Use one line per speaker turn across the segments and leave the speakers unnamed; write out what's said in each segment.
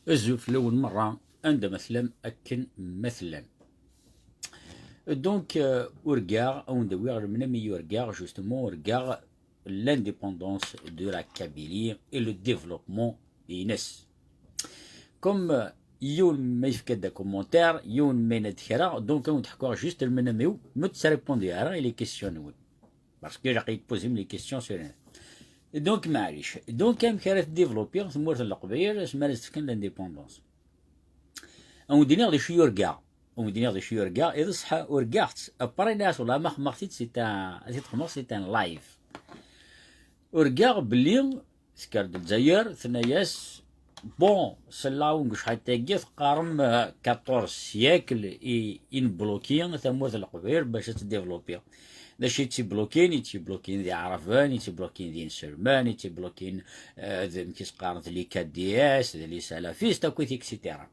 الزوف لأول مرة عند مثلا أكن مثلا دونك ورقاغ أو ندوي من مي ورقاغ جوستومون ورقاغ l'indépendance de la Kabylie et le développement إينس كوم يون ما يفكد كومونتير يون ما ندخرا دونك نضحكوا جوست المناميو ما تسريبوندي على لي كيسيون وين باسكو راقي تبوزي لي كيسيون سور دونك معليش دونك كان كانت ديفلوبي ثمورت القبيل اسمها تسكن لانديبوندونس اون دينيغ دي شي وركاع اون دينيغ دي شي وركاع اذا صح وركاعت ابري ناس ولا ما خمختي سي تان سي تان لايف وركاع بلي سكارد الجزائر ثناياس بون سلاو شحال تاكيت قارم 14 سياكل ان بلوكين ثمورت القبيل باش تديفلوبي داكشي تيبلوكين دي عرفان تيبلوكين دي نسرمان تيبلوكين كيسقارن لي كادي اس لي سلافيست كويت اكسيتيرا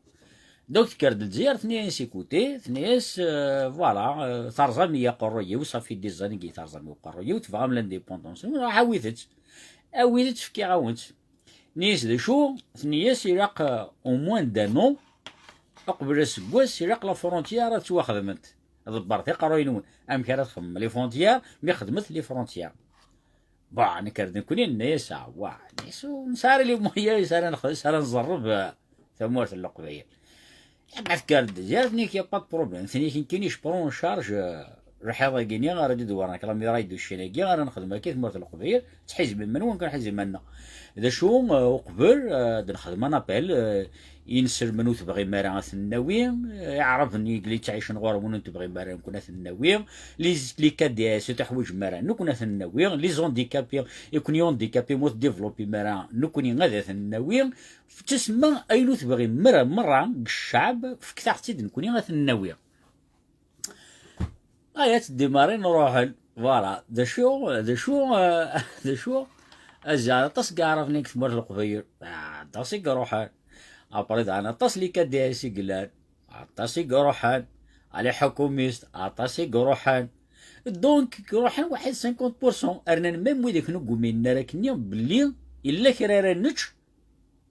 دونك كارد الجزائر ثنيا سيكوتي ثنياس فوالا ترزميه قرويه وصافي دي زانيكي ترزميه قرويه وتفهم لانديبوندونس عاودت في كي عاونت نيس دي شو ثنياس يراق او موان دانو قبل السكواس يراق لا فرونتيير تواخدمت ضبرتي قروينون ام كانت تخدم لي فرونتيير مي خدمت لي فرونتيير با انا كرد نكوني الناس واه ناس نساري لي مويا سار نزرب ثمورت القبيل بعد كارد جاتني كي با بروبليم ثاني كاينيش برون شارج رحيضه كينيا غادي دوارنا كلام رايدو الشناكي غادي نخدم كي ثمورت القبيل تحيز من وين كنحيز منا اذا شو قبل نخدم انا بال ينسر منو تبغي مرا ثناوي يعرفني قلي تعيش نغور ونو تبغي مرا نكون ثناوي لي كادي اس تحوج مرا نكون ثناوي لي زونديكابي يكون يونديكابي موت ديفلوبي مرا نكون غادا ثناوي تسمى اينو تبغي مرا الشعب في كثرتي نكون ثناوي ايات ديماري نروح فوالا دا شو أجا طس عرفني في مر القبير طاسي روحان أبرد أنا طس لي كداسي قلان طاسي روحان على حكوميست طاسي روحان دونك روحان واحد 50% أرنا ميم ويديك نقو من نراكني بلي إلا كرارا نتش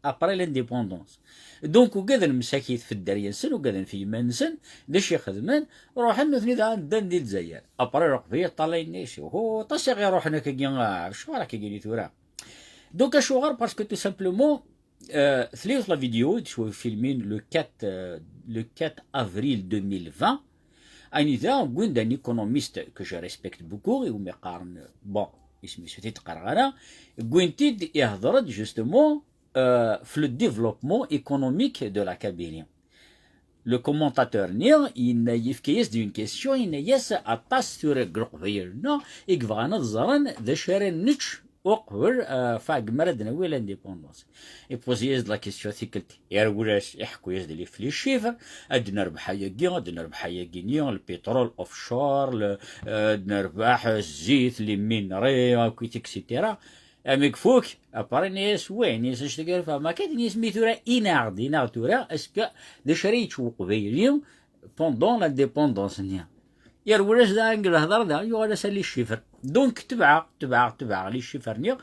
أبري لانديبوندونس دونك وكذا المساكيت في الدار ينسن وكذا في منسن داش يخدمان روحان نثني دان ديال الجزائر أبري رقبية طالينيش وهو طاسي غير روحنا كي شو راك كي تورا دونك اشوغر باسكو تو سامبلومون ثليث لا فيديو تشوف فيلمين لو 4 افريل 2020 اني ذا وين دان ايكونوميست كو جو ريسبكت بوكو ومي قارن بون اسمي سيتي تقرا وين تيد يهضر جوستومون في لو ديفلوبمون ايكونوميك دو لا كابيليا لو كومونتاتور نير يفكيس دي اون كيسيون ينيس اطاس سور غروفيرنا يكفغانا زران ذا شارين نتش وقبل فاق مرد نوي لانديبوندونس يبوزيز لا كيسيون ثيكلت يا ولاش يحكوا يزد لي في لي شيفر ادنا ربح يا غينيون البترول اوف شور نربح الزيت لي مينري كويت اكسيتيرا اميك فوك اباري نيس وين نيس اشتغل فما كاين نيس ميثورا يناغ تورا اسكو دي شريت وقبيليون بوندون لانديبوندونس نيا يا ولاش دا نقول هضر دا يو على سالي الشيفر دونك تبع لي الشيفر نيا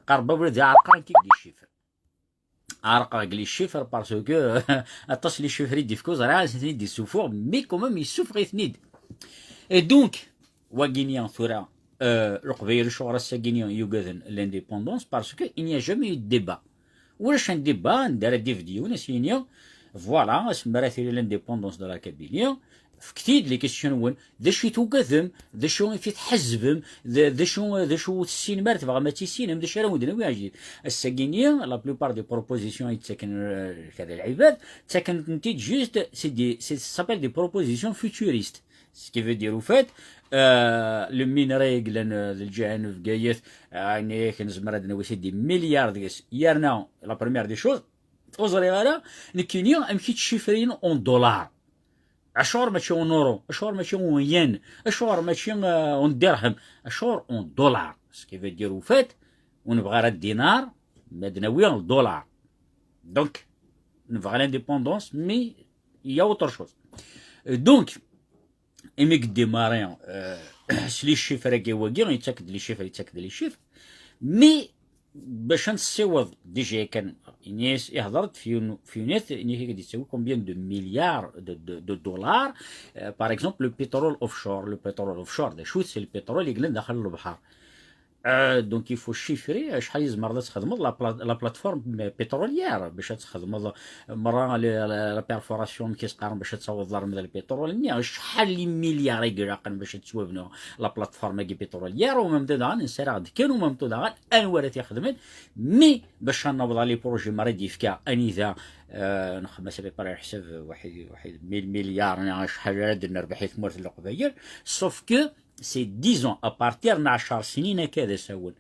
قرب ولد عرقان كي دي الشيفر عرقا لي الشيفر باسكو اطاش لي الشيفر يدي في كوز راه يدي سوفور مي كومام يسوف غيثنيد اي دونك واغينيان ثورا القبيل شغل الساكينيون يوغاذن لانديبوندونس باسكو انيا جامي ديبا واش نديبا ندير دي فيديو نسينيا فوالا اسمها لانديبوندونس دو لا كابيليا فكتيد لي كيسيون وين ذا شي توقذم ذا شو في تحزبم ذا شو السينما تبغى ما تيسينم ذا شي راه ودنا واجد الساكينيا لا بلوبار دي بروبوزيسيون يتسكن كذا العباد تسكن نتيج جوست سي سابيل دي بروبوزيسيون فيتوريست سكي في ديرو فات لو مينري قلن الجانب قايث يعني كنزمر هاد نوي سيدي مليار ديس يارنا لا بروميير دي شوز اوزري غالا نكينيا امشي تشيفرين اون دولار اشهر ماشي اون اورو اشهر ماشي اون ين اشهر ماشي اون درهم اشهر اون دولار سكي في ديرو فات ونبغى راه الدينار مدنوي الدولار دونك نبغى لانديبوندونس مي يا اوتر شوز دونك ايمي ديماريون سلي الشيفر كي واقي يتاكد لي الشيفر مي باش نصيوض ديجا كان إنيس يهضرت في نيت إني هيك تساوي كومبيان دو مليار دو دولار. باغ اكزومبل لو بيترول اوفشور، لو بيترول اوفشور دا شوت سي البترول اللي داخل البحر. دونك يفو شيفري شحال يزمر تخدم لا بلاتفورم بتروليير باش تخدم مرة لا بيرفوراسيون كيسقارن باش تصوض من البترول نيا شحال لي مليار يقراقن باش تسوبنو لا بلاتفورم كي بتروليير وممتدا نسرع كانوا ممتدا انوار تخدمن مي باش نوض لي بروجي مريض يفكا انيذا نخدم سبي بار حساب واحد 100 مليار شحال درنا ربحي ثمرت القبايل سوف كو سي ديزون ابارتير من 10 سنين كذا سول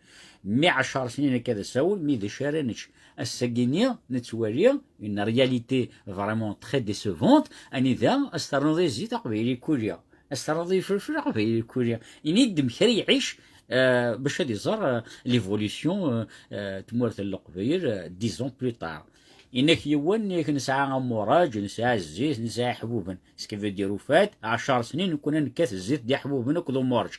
مي 10 سنين كذا سول مي ذا شارنش الساقينيا نتواليا اون رياليتي فريمون تخي ديسوفونت اني ذا استرنضي زيت قبيلي كوريا استرنضي فلفل قبيلي كوريا ينيد مخري يعيش باش هادي زار ليفوليسيون تمورت القبيل ديزون بلو طار إنك يوان نسعى مراج نسعى الزيت نسعى حبوبا سكيف ديرو فات 10 سنين نكون نكاث الزيت ديال حبوبا نكذو مراج.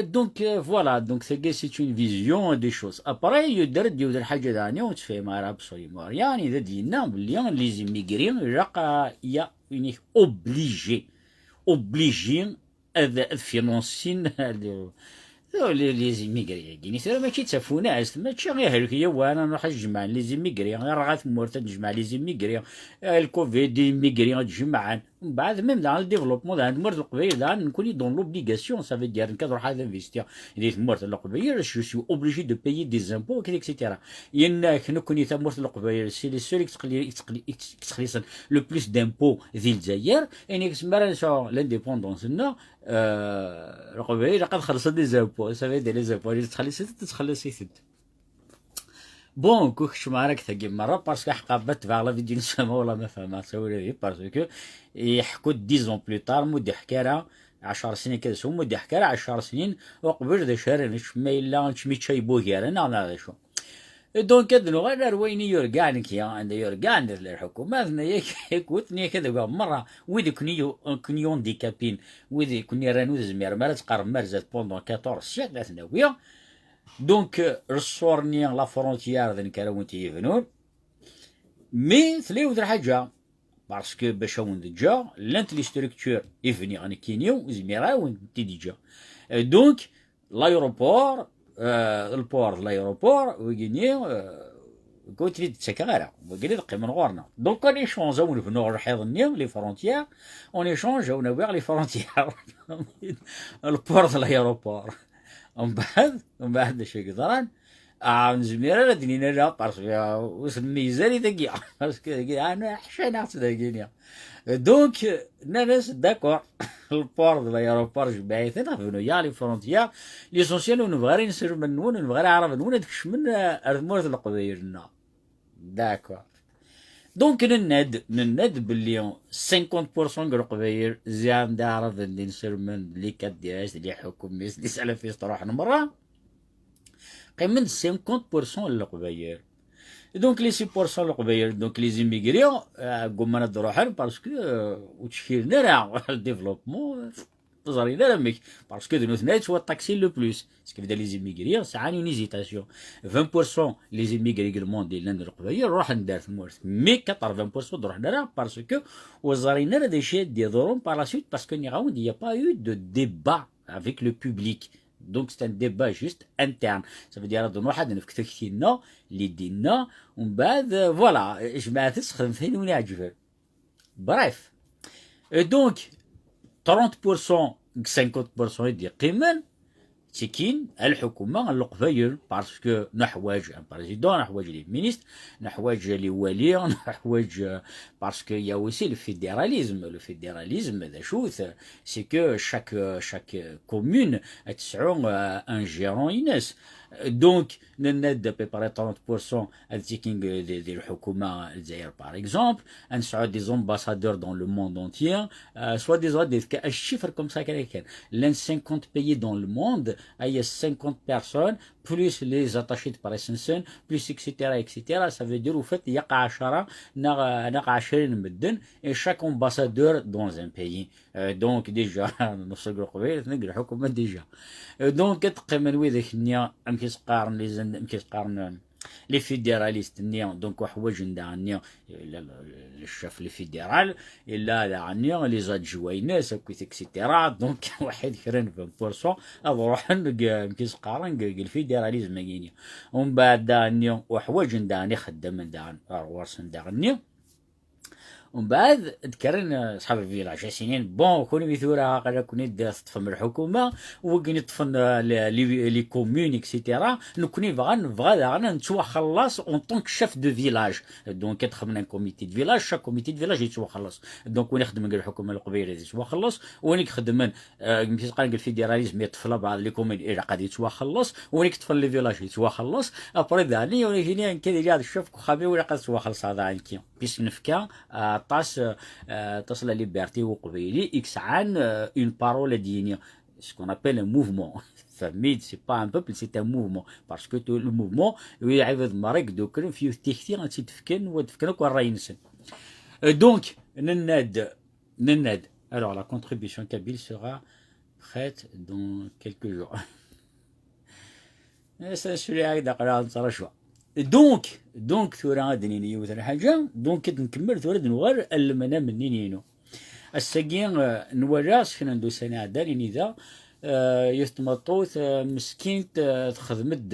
دونك فوالا دونك سي اون فيزيون دي شوز ابري يدير حاجه ثانيه وتفهم راه بسوليمون يعني اذا دينا بلي لي زيميغري راك يا اونيك اوبليجي فينونسين لي زيميغري كيني سير ماشي تسافوناس ماشي غير هلكيه وانا نروح نجمع لي زيميغري غير راه مورتا نجمع لي زيميغري الكوفيد ميغري تجمعان من بعد ميم dans le développement dans مورت القبيل دا نكوني دون لوبليغاسيون سافي دير نروح هذا انفيستير ديت مورت القبيل جو سو اوبليجي دو بايي دي زامبو كي اكسيتيرا ينك نكوني تا مورت القبيل سي لي سول تخليصن لو بلوس دامبو ذي الجزائر يعني كسمرا سو لانديبوندونس نا القبيل قد خلصت دي زامبو سافي دير لي زامبو اللي تخلصي ست بون كوكش معاك ثقي مرة باسكو حقابت فاغ لا فيديو نسمع ولا ما فهمها سوي باسكو يحكوا 10 بلو طار مدة حكارة 10 سنين كذا سو مدة حكارة 10 سنين وقبل ذا شهر ما إلا نشمي شاي بوغير أنا هذا شو دونك كذا غير وين يرجعنك يا عند يرجعن الحكومة هيك وثني كذا مرة ويدي كنيون دي كابين ويدي كني رانو زمير مرات قرب مرزت بوندون 14 سيكل ثانوية دونك رصورني لا فرونتيير ذن كانوا تيفنون مي ثليو ذا حاجة باسكو باش هون ديجا لانت لي ستركتور يفني غني كينيو زميرا وين تي ديجا دونك لايروبور البور لايروبور ويغينيو قلت لي تسكارا وقال لي من غورنا دونك اون ايشونجاو نبنو الحيضني لي فرونتيير اون ايشونجاو نبيع لي فرونتيير البور لايروبور ومن بعد شي قدران نزمير دنينا لا باسكو وسمي زالي دقيقة باسكو انا حشينا تدقينيا دونك ناس داكور البور دو لايروبور جبايث نافنو يا لي فرونتيير ليسونسيال نبغي نسير منون نبغي نعرف منون داكش من ارمورت القبيلنا داكور دونك نناد باللي 50% القبايل زعما نعرف اللي نسير من لي كدياش اللي حكوميس اللي سالا فيس تروح مرة قيمن 50% القبايل دونك لي 6% القبايل دونك لي زيميغريون قمنا نروحن باسكو وتشكيلنا راه الديفلوبمون زارينا رميك باسكو دو نوثنات هو الطاكسي لو بلوس باسكو بدا لي زيميغريون ساعاني اون هيزيتاسيون 20% لي زيميغري الموند ديال القبايل روح ندار في المورث مي 80% نروح ندار باسكو وزارينا راه دي شي ديالهم بار لا سويت باسكو ني غاوند يا با يو دو ديبا افيك لو بوبليك دونك سي ان ديبا جوست انترن سافو دير دون واحد نفك كثيرنا اللي دينا ومن بعد فوالا جماعه تسخدم فين وين عجبها بريف دونك 30% 50% يدي قيمة تكين الحكومة القبايل باسكو نحواج ان بريزيدون نحواج لي مينيستر نحواج لي والي نحواج باسكو يا وسي لو فيدراليزم هذا شوث سي كو شاك كومون تسعو ان جيرون يناس دونك نناد بيباري 30% التيكينغ ديال الحكومه الجزائر باغ اكزومبل نسعو دي زومباسادور دون لو موند اونتيير سوا دي الشيفر كوم سا كان لان 50 بيي دون لو موند اي 50 بيرسون بلوس لي زاتاشي دو بريسنسون بلوس اكسيتيرا سا فو دير وفات يقع 10 نقع 20 مدن اي شاك امباسادور دون ان بيي دونك ديجا نص قبيل نقرا الحكومه ديجا دونك تقيمن وذاك النيا كيسقارن لي زند كيسقارن لي فيدراليست نيا دونك وحواج نيا الشاف لي فيدرال الا داعني لي زاد جويناس كويت اكسيتيرا دونك واحد كرن 20% اروح كيس قارن الفيدراليزم ماكينيا ومن بعد دانيا وحواج داني خدام دان ورسن دانيا ومن بعد ذكرنا صحاب الفيلاج سنين بون كوني مثورا قال كوني تطفن الحكومه وكني تطفن لي كومون اكسيتيرا نكوني بغا داغنا نتوا خلص اون طونك شيف دو فيلاج دونك كتخدم كوميتي دو فيلاج شاك كوميتي دو فيلاج يتوا خلص دونك وين يخدم الحكومه القبيله يتوا خلص وين يخدم مثل قال الفيدراليزم يطفل بعض لي كومون الى قد يتوا خلص وين يطفل لي فيلاج يتوا خلص ابري داني ولكن كذا جاد الشوف خابي ولا قد يتوا خلص هذا عنكي بيس نفكا تصل ليبرتي وقبيلي اكس عن اون بارول دينيه سكون ابل ان موفمون فميد سي با ان بوبل سي ان موفمون باسكو تو لو موفمون يعيد مريك دوكرن فيه تيكتي غادي تفكن وتفكنك وين راينسن دونك نناد alors la contribution kabyle sera prête dans quelques jours ça celui هكذا قرا نصرا شويه دونك ثورا غادي نيوث الحاجه دونك نكمل ثورا نوار المنا منينينو الساقين نوراس كنا ندو سنه عدالي ذا يستمطوث مسكين تخدمد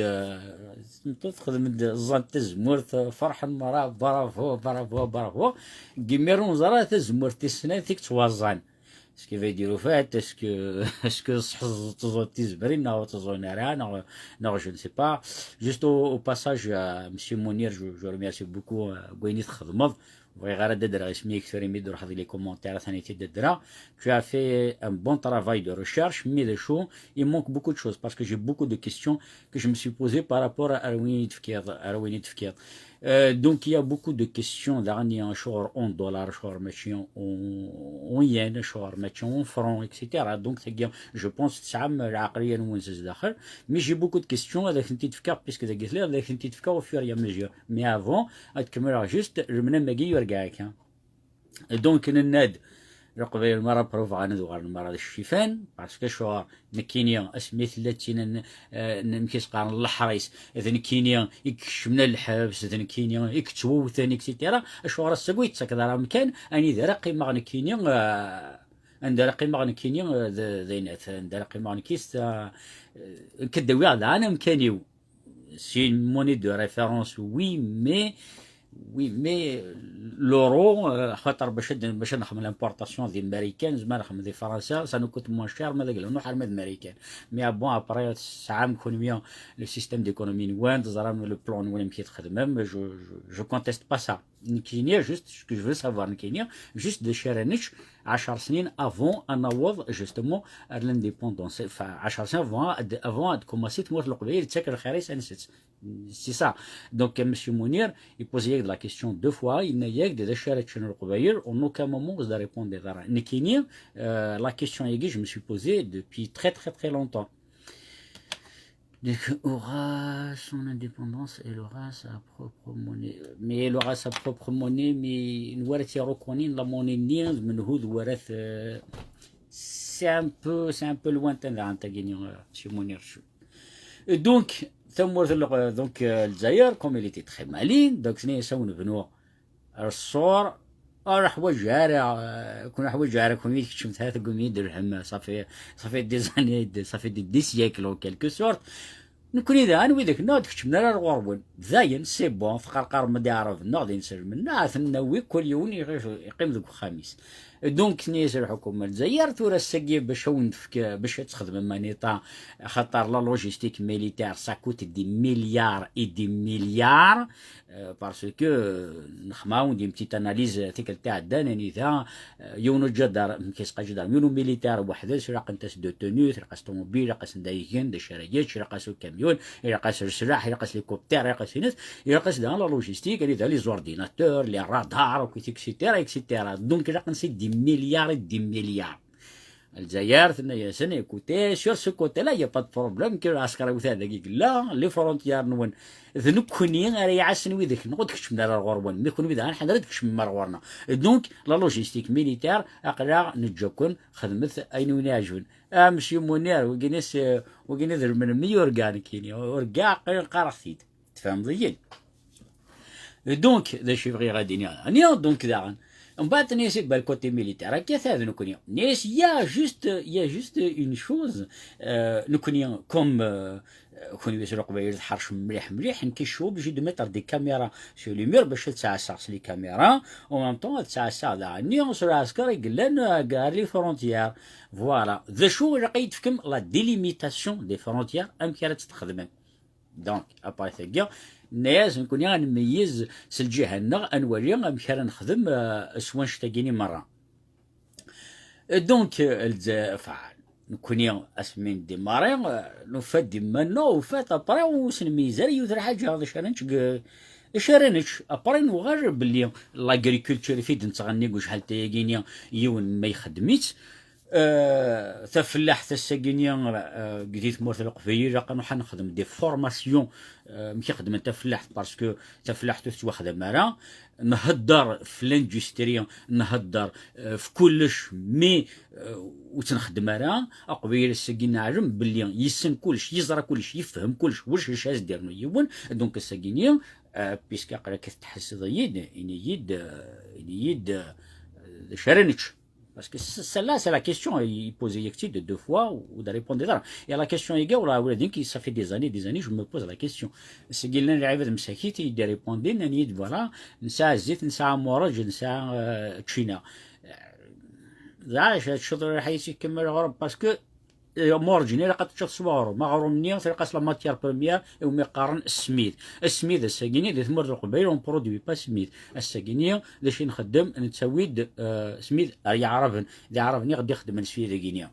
الزنت الزمورت فرحا مرا برافو كيميرون زرا تزمورت السنه ثيك توازان اسكو فيديرو فات اسكو تزون تيزبرين او تزون راه نو جو نسي با جوست او باساج مسيو مونير جو ريميرسي بوكو وين تخدمض بغي غير ددر اسمي كثر يمد روح لي كومونتير ثاني تدرا tu as fait un bon travail de recherche mais de chaud il manque beaucoup de choses parce que j'ai beaucoup de questions que je me suis posées par rapport à Arwini Tfkir. Donc il y a beaucoup de questions dernier en dollars, en yens, en francs, etc. Donc je pense que mais j'ai beaucoup de questions avec une petite fkar puisque avec une petite fkar au fur et à mesure. Mais avant, juste je me n'aime donc نناد رقبي المرة بروف غاند وغار المرة الشيفان باسكو شو نكينيا اسميت التي نمكيس قارن الحريس اذا نكينيا يكشمنا الحبس اذا نكينيا يكتوو ثاني اكسيتيرا اشو راه سكويت سكذا راه مكان اني ذا قيمه نكينيا عندها قيمه نكينيا ذينات عندها قيمه نكيس كدوي هذا انا مكانيو سي موني دو ريفيرونس وي مي لورو خاطر باش نخدم لامبورطاسيون ديال الامريكان زعما نخدم ديال فرنسا سا نو كوت موان شير ماذا قالوا نروح على الامريكان مي بون ابري ساعه ايكونوميا لو سيستيم ديكونومي وين زرا لو بلان وين كيتخدم جو كونتيست با سا نكينيا جوست سكو جو سافوار نكينيا جوست دو شيرانيتش 10 سنين افون ان نوض جوستومون لانديبوندونس 10 سنين افون كوماسي تموت القبيل تسكر الخريس انست سي سا دونك مسيو منير يبوزي la question deux fois il n'a eu des échelles chez le en aucun moment vous avez répondu Nikini la question je me suis posée depuis très longtemps. Donc aura son indépendance et elle aura sa propre monnaie mais elle aura sa propre monnaie mais الورث يروكونين la monnaie نيز من هو الورث c'est un peu lointain là انت غينيو شي منير شو donc donc الجزائر comme il était très malin donc سنين يسوون بنوا الصور راح وجارة كنا حوجارة كوميد كشمت هذا كوميد درهم صافي دي صافي دي سيكل او كالكو سورت نكون إذا أنا ويدك ناد كشمنا الغربون زاين سي بون فقرقر ما يعرف ناضي نسر من ناس نوي كل يوم يقيم ذوك خميس دونك نيس الحكومة الجزائر ثورة السقي باش تخدم مانيطا خاطر لا لوجيستيك ميليتير ساكوت دي مليار اي دي مليار باسكو نخماو ندير بتيت اناليز تيك تاع الداناني ذا يونو جدار كيسقى جدار يونو ميليتير وحده شراق نتاس دو تونو رقص طوموبيل رقص دايكين دي شرايات رقص كاميون رقص السلاح رقص ليكوبتر رقص ناس رقص لا لوجيستيك ذا لي زورديناتور لي رادار وكيتيكسيتيرا اكسيتيرا دونك رقص دي مليار الجزائر ثنا سنة كوتي سور سو كوتي لا يا با دو بروبليم كي عسكر وثا دقيق لا لي فرونتيير نون ذنوب كوني راه يعسن ويدك نقول كش من الغربون مي كون ويدا حنا كش من مرورنا دونك لا لوجيستيك ميليتير اقرا نجوكن خدمت اين يعجبن مسيو منير وكينيس من ميورغان كيني ورقا قرختيد تفهم ضيين. دونك ذا شي بغي غادي نيا دونك داغن من بعد نيسي بالكوتي ميليتير هكا ثاد نكوني نيس يا جوست اون شوز نكوني كوم كوني بيسرو قبيل الحرش مليح نكيشو بجي دو متر دي كاميرا سو لي مير باش تسعسع لي كاميرا و ميم طون تسعسع داغني سو العسكر يقلن كار لي فرونتيير فوالا ذا شو لقيت فيكم لا ديليميتاسيون دي فرونتيير ام كانت تخدم دونك اباري ثقيا ناس نكون نميز سالجهه نوري مكان نخدم سوان شتاقيني مره دونك فعل نكون اسمين ديماري نفات ديما وفات ابري وسنميزار يوثر حاجه هذا شارنش ابري نوغر باللي لاغريكولتور في نتغني شحال تايقينيا يون ما يخدميت تفلاح تساقينيا قديت مورث القفير كانوا حنخدم دي فورماسيون ماشي خدمه تفلاح باسكو تفلاح تواخذ مرا نهضر في لاندستري نهضر في كلش مي وتنخدم راه قبيل الساقين عجم باللي يسن كلش يزرى كلش يفهم كلش واش اش دير نيون دونك الساقينيا بيسكا قراك تحس ضيد يد شارنتش. Parce que celle-là, c'est la question. Il posait Yekti de 2 fois ou de répondre des Et la question est que ça fait des années, je me pose la question. C'est qu'il y a des messages qui il répondent, il dit voilà, نساء زيت نساء مورج نساء تشينا. ذا الشغل راح يكمل غرب باسكو مورجيني اللي قد تشوف صوارو مغرومني تلقى لا ماتيير بروميير ومي قارن السميد الساكيني اللي تمر القبيل اون برودوي با سميد الساكيني لاش نخدم نتسويد سميد يعرفن اللي عرفني غادي يخدم السفيد كينيا.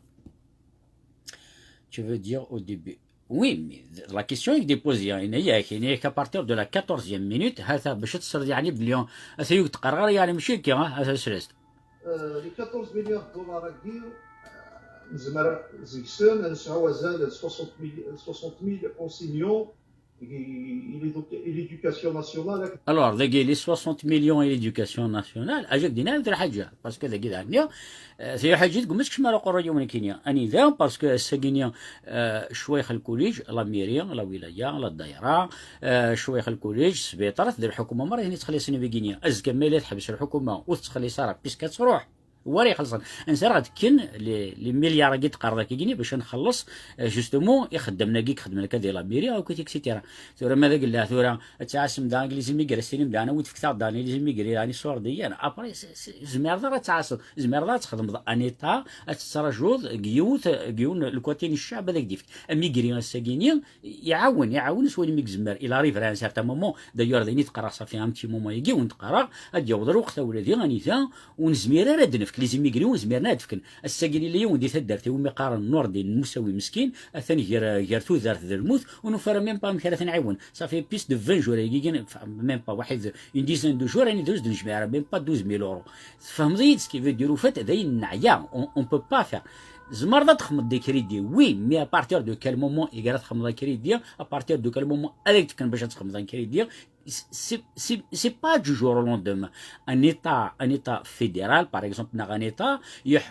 Tu veux dire au début oui mais la question est déposée يعني qu'à partir de la 14e minute هذا باش تصير يعني بليون هذا تقرر يعني ماشي كي هذا سرست
لي 14 مليار دولار كي نزمر زيكسون نسعو زاد 60,000 enseignants et l'éducation nationale.
Alors, les 60 millions et l'éducation nationale, أجاك دينا مثل حاجة، باسكو ذاك دانيا ثي حاجة تقول مسكش مالا قرية من كينيا، أني ذا باسكو الساكينيا شويخ الكوليج لا ميريا لا ولاية لا الدائرة شويخ الكوليج سبيطار ذي الحكومة مرة هني تخلي سنة في كينيا، أزكى مالي تحبس الحكومة وتخلي صارة بيسكا تروح. وري خلصا انسان غاد كن لي مليار كي تقرض كيني باش نخلص جوستومون يخدمنا كي خدمنا كدي لا ميري او كيتيك سيتيرا ثورا ماذا قال لها ثورا تعاسم دا انجليزي ميغري سيني بدا انا ود فكتا دا انجليزي ميغري يعني صور دي انا ابري زمير دا تعاسم زمير دا تخدم انيتا تسرجود كيون الكوتين الشعب هذاك ديفت ميغري الساكيني يعاون سوين ميك زمير الى ريف راه سارتا مومون دايور ديني تقرا صافي ام تي مومون يجي ونتقرا غادي يوضر وقت ولادي غنيتا ونزمير راه دنف لي زيميغريون زميرنا دفكن الساكيني اللي يوم دي تدارتي ومي قارن النور ديال المساوي مسكين الثاني غير ثوثار ذا الموت ونفر ميم با مكان نعاون صافي بيس دو 20 جور يجي ميم با واحد اون ديزان دو جور راني دوز د الجماعه ميم با 12000 اورو فهمتي كيف يديروا فات هذا نعيا اون بو با فير زمر تخمض دي كريدي وي مي ابارتير دو كال مومون يقرا تخمض كريدي ابارتير دو كال مومون اليك كان باش تخمض كريدي c'est pas du jour au lendemain. Un État fédéral, par exemple, un État, il y a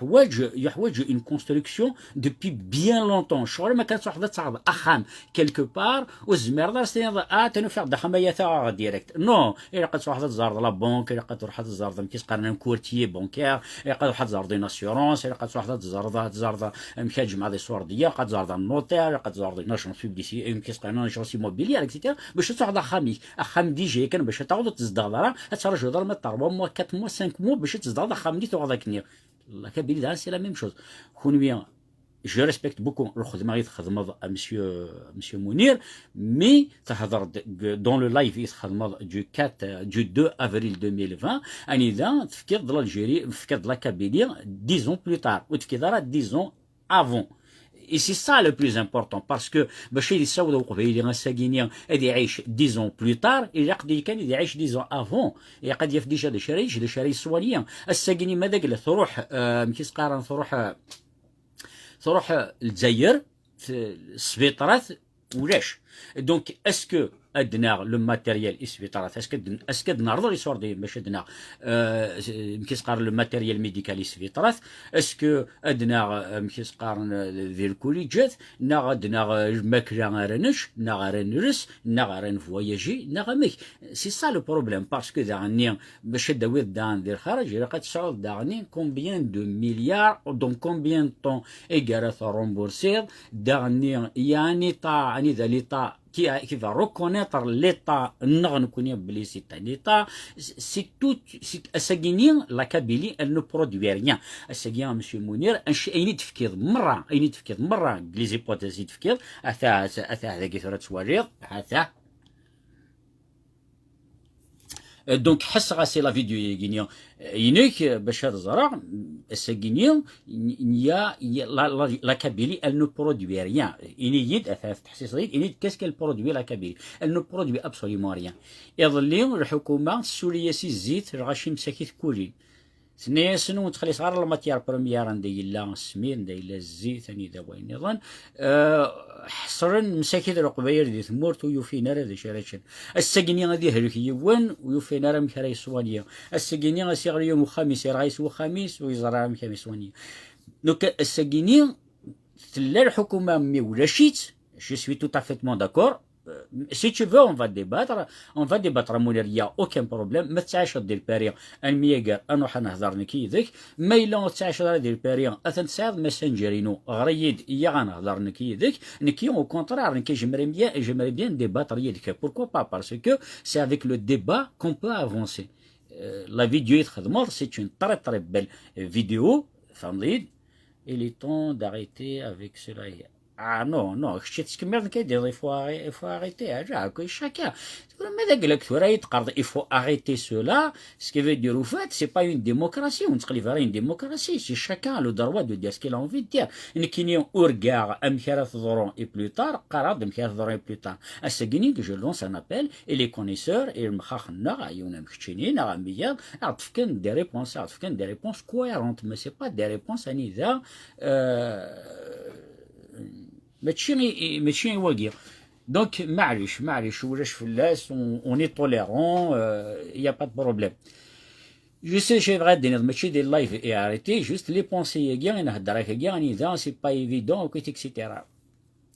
une construction depuis bien longtemps. Je crois que c'est quelque part, aux merdes, c'est tu nous faire de la direct. Non, il y a de la banque, il y a un courtier bancaire, il y a une assurance, il y a des soirées, il y a un notaire, il y a une agence publicitaire, une agence immobilière, etc. Mais je suis دي جي كان باش تعاود تصدق دارا ترجع دار ما 3 موا 4 موا 5 موا باش تصدق خامدي تو هذاك نير لا كبير دار سي لا ميم شوز خونويا جو ريسبكت بوكو الخدمه غير تخدم مسيو منير مي تهضر دون لو لايف يتخدم دو 2 افريل 2020 اني ذا تفكير د الجيري تفكير د لا كابيليا 10 ans plus tard وتفكير دار 10 ans avant. Et c'est ça le plus important parce que باش يساوي قبيله الساكينيا اللي يعيش 10 ans plus tard يقدر كان يعيش 10 ans avant يقد يفديش هذا الشري السواليه الساكيني ماذا قال تروح كيس قارن تروح للجزائر في السبيطرات ولاش دونك اسكو ادنا لو ماتيريال اسبيطارات اسكد نرضى يصور دي باش ادنا مكيسقار لو ماتيريال ميديكال اسبيطارات اسكو ادنا مكيسقار ذي الكوليجات نا غدنا الماكله غارنش نا غارنرس نا غارن فواياجي نا غاميك سي سا لو بروبليم باسكو داغني باش داوي دان ديال الخارج راه كتصعود داغني كومبيان دو مليار دونك كومبيان طون ايغارات رومبورسير داغني يعني طا اني ذا ليطا qui va reconnaître l'État, c'est un État, c'est tout, la Kabylie, elle ne produit rien. M. Mounir, il y a les hypothèses تفكير هذا كثرة سوالير هذا دونك حس غاسي لا فيديو يغنيا ينيك باش هذا الزرع الساكينيا يا لا كابيلي ال نو برودوي ريان ينيد اثاث تحسيس غيد ينيد كاسكال برودوي لا كابيلي ال نو برودوي ابسوليومون ريان يظل الحكومه السوريه سي الزيت غاشي مساكيت كولين ثنيا سنو تخلي صغار الماتيار بروميير ندي لا السمير ندي لا الزيت ثاني ذا وين يظن حصرن مساكيد القباير دي ثمورت ويوفينا هذا شارشن السجني غادي هلك يوان ويوفينا راه مكراي سوانيه السجني غاسيغ اليوم وخميس رايس وخميس ويزرع مكامي سوانيه دونك السجني تلا الحكومه مي ولا شيت جو سوي تو تافيتمون داكور si tu veux on va débattre مونير يا aucun problème ما تعاش ديال باريا المياقر نروح نهضر نكي ذاك ما الا تعاش ديال باريا اثن سعد ماسنجرينو غريد يا غنهضر نكي ذاك نكي او كونترار نكي j'aimerais bien débattre يدك pourquoi pas parce que c'est avec le débat qu'on peut avancer la vidéo يتخدمر c'est une très très belle vidéo فهمتي il est temps d'arrêter avec cela. Ah non, non, je sais ce que il faut arrêter, chacun. Il faut arrêter cela. Ce qui veut dire, au fait, c'est pas une démocratie. On ne une démocratie. C'est chacun le droit de dire ce qu'il a envie de dire. Une opinion urgard, et plus tard, et plus tard. À ce que je lance un appel, et les connaisseurs, et des réponses cohérentes, mais c'est pas des réponses à nida, ماشي واقية دونك معليش ولاش فلاس اوني طوليرون يا با بروبليم جو سي شي غادي ماشي ديال لايف اي اريتي جوست لي بونسي كاع نهضر هكا كاع نيدا سي با ايفيدون كيت اكسيتيرا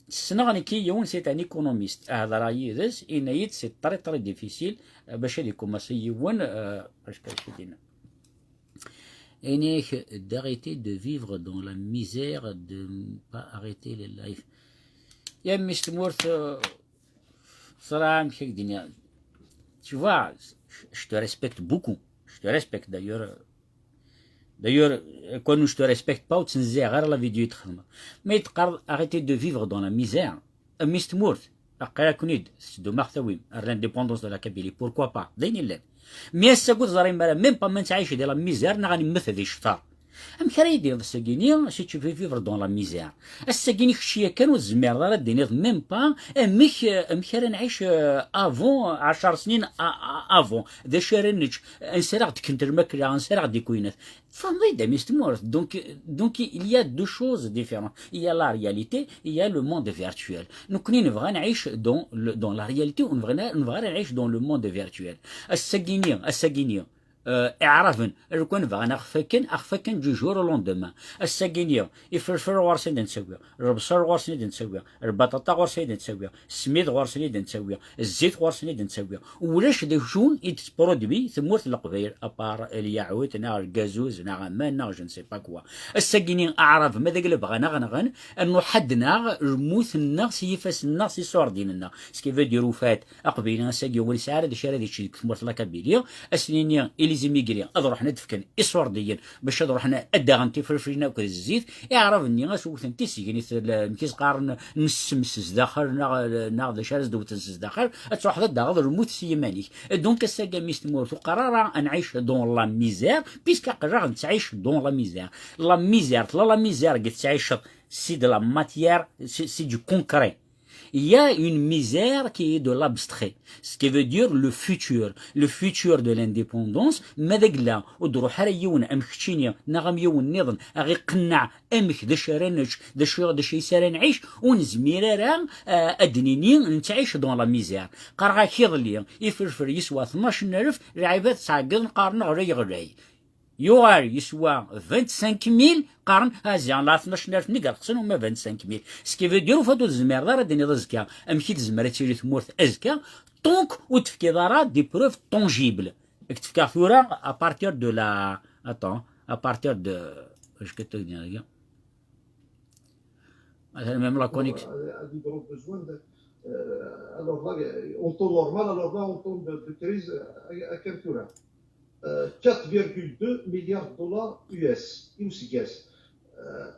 سنغني كي يون سي ان ايكونوميست هذا راه يدس انايت سي طري ديفيسيل باش هذيكم مسيون باش كاين et d'arrêter de vivre dans la misère, de ne pas arrêter les lives. يا مستمورت صراحة مش الدنيا. Tu vois, je te respecte beaucoup. Je te respecte d'ailleurs. D'ailleurs, quand je te respecte pas, tu ne غير la vidéo تخدم. Mais arrêter de vivre dans la misère. مستمورت. أقرأ كنيد. de Marthaoui, l'indépendance de la Kabylie. Pourquoi pas? دين الله. مي الساكوت زاري مالا ميم با ما نتعايش ديال لا ميزير نا غادي نمثل ذي الشطار ام كرا يدير الساكيني سي تو في فيفر دون لا ميزير الساكيني خشيه كانوا الزمير راه دينيض ميم با ام كرا نعيش افون 10 سنين افون ذا شارنج انسرع كنت الماكله انسرع دي كوينات فهمتي دا ميستمور دونك il y a deux choses différentes il y a la réalité il y a le monde virtuel نكوني نبغى نعيش دون لا رياليتي ونبغى نعيش دون لو موند فيرتوال الساكيني اعرفن كون بغا اخفاكن جوجور لوندومان الساكينيا يفرفر غورسين نسويها البصر غورسين نسويها البطاطا غورسين نسويها السميد غورسين نسويها الزيت غورسين نسويها ولاش دي جون يتبرودوي ثمورت القبايل ابار الياعوت نا الكازوز نا غمان نا جو نسي با كوا الساكيني اعرف ماذا قال بغا نغن انه حدنا الموت الناس يفاس الناس يصور ديننا سكي في ديرو فات اقبينا ساكي ولي سعر دي شارع دي شي ثمورت لا كابيليا اسنينيا زيميغري اضروح نتفكن اسورديا باش اضروح ادغنتي فرفرينا وكذا الزيت يعرف اني غاسوث انت سيغني مكيس قارن نسمسس داخل ناخذ شارز دوتنسس داخل تروح ضد غض الموت سيمانيك دونك الساقا ميستمورت قرار نعيش دون لا ميزير بيسكا قرار تعيش دون لا ميزير لا ميزير قلت تعيش سي دو لا ماتيير سي دو كونكري il y a une misère qui est de l'abstrait, ce qui veut dire le futur de l'indépendance. ماذا ودرو حريون ام خشينيا نغم يون نظن اغي قنع امك دشرنش دشي سارن عيش ونزميرا ادنيني نتعيش دون لا ميزير قرغا كيضلي يفرفر يسوى 12000 لعيبات ساقل قارن غري غري يوغار يسوى 25000 قارن هازيان لا 12000 نقر خصنا هما 25000 سكي فو ديرو فاتو الزمير دار ديني ضزكا امشي تزمر تيري ثمورت ازكا طونك وتفكي دارا دي بروف طونجيبل اكتفكا ثورا ابارتير دو لا اتون ابارتير دو واش كتقول مثلا ميم لا كونيكس
alors là, on tourne normal, alors là, on tombe de crise à quel tour 4,2 milliards de dollars US, US.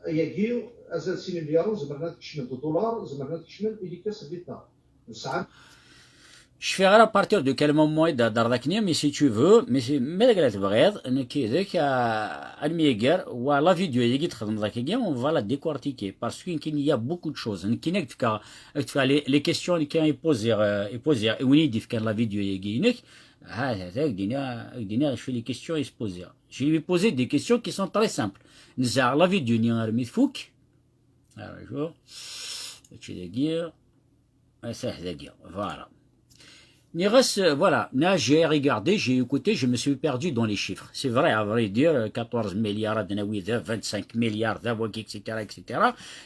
يجيو أزال سين مليار زمرنا تكشمل دولار زمرنا تكشمل إلي كاس l'État.
Je ferai à partir de quel moment d'Ardaknia, mais si tu veux, mais c'est malgré le vrai, qui est à Almieger ou à la vidéo, on va la décortiquer parce qu'il y a beaucoup de choses. Les questions qui ont posées, et on dit que la vidéo est je fais les questions et se poser. Je lui ai posé des questions qui sont très simples. La vidéo n'est pas remise fouk. Alors, je vais dire, ça c'est dire, voilà. Voilà, là j'ai regardé, j'ai écouté, je me suis perdu dans les chiffres. C'est vrai, à vrai dire, 14 milliards de 25 milliards d'avocs, etc., etc.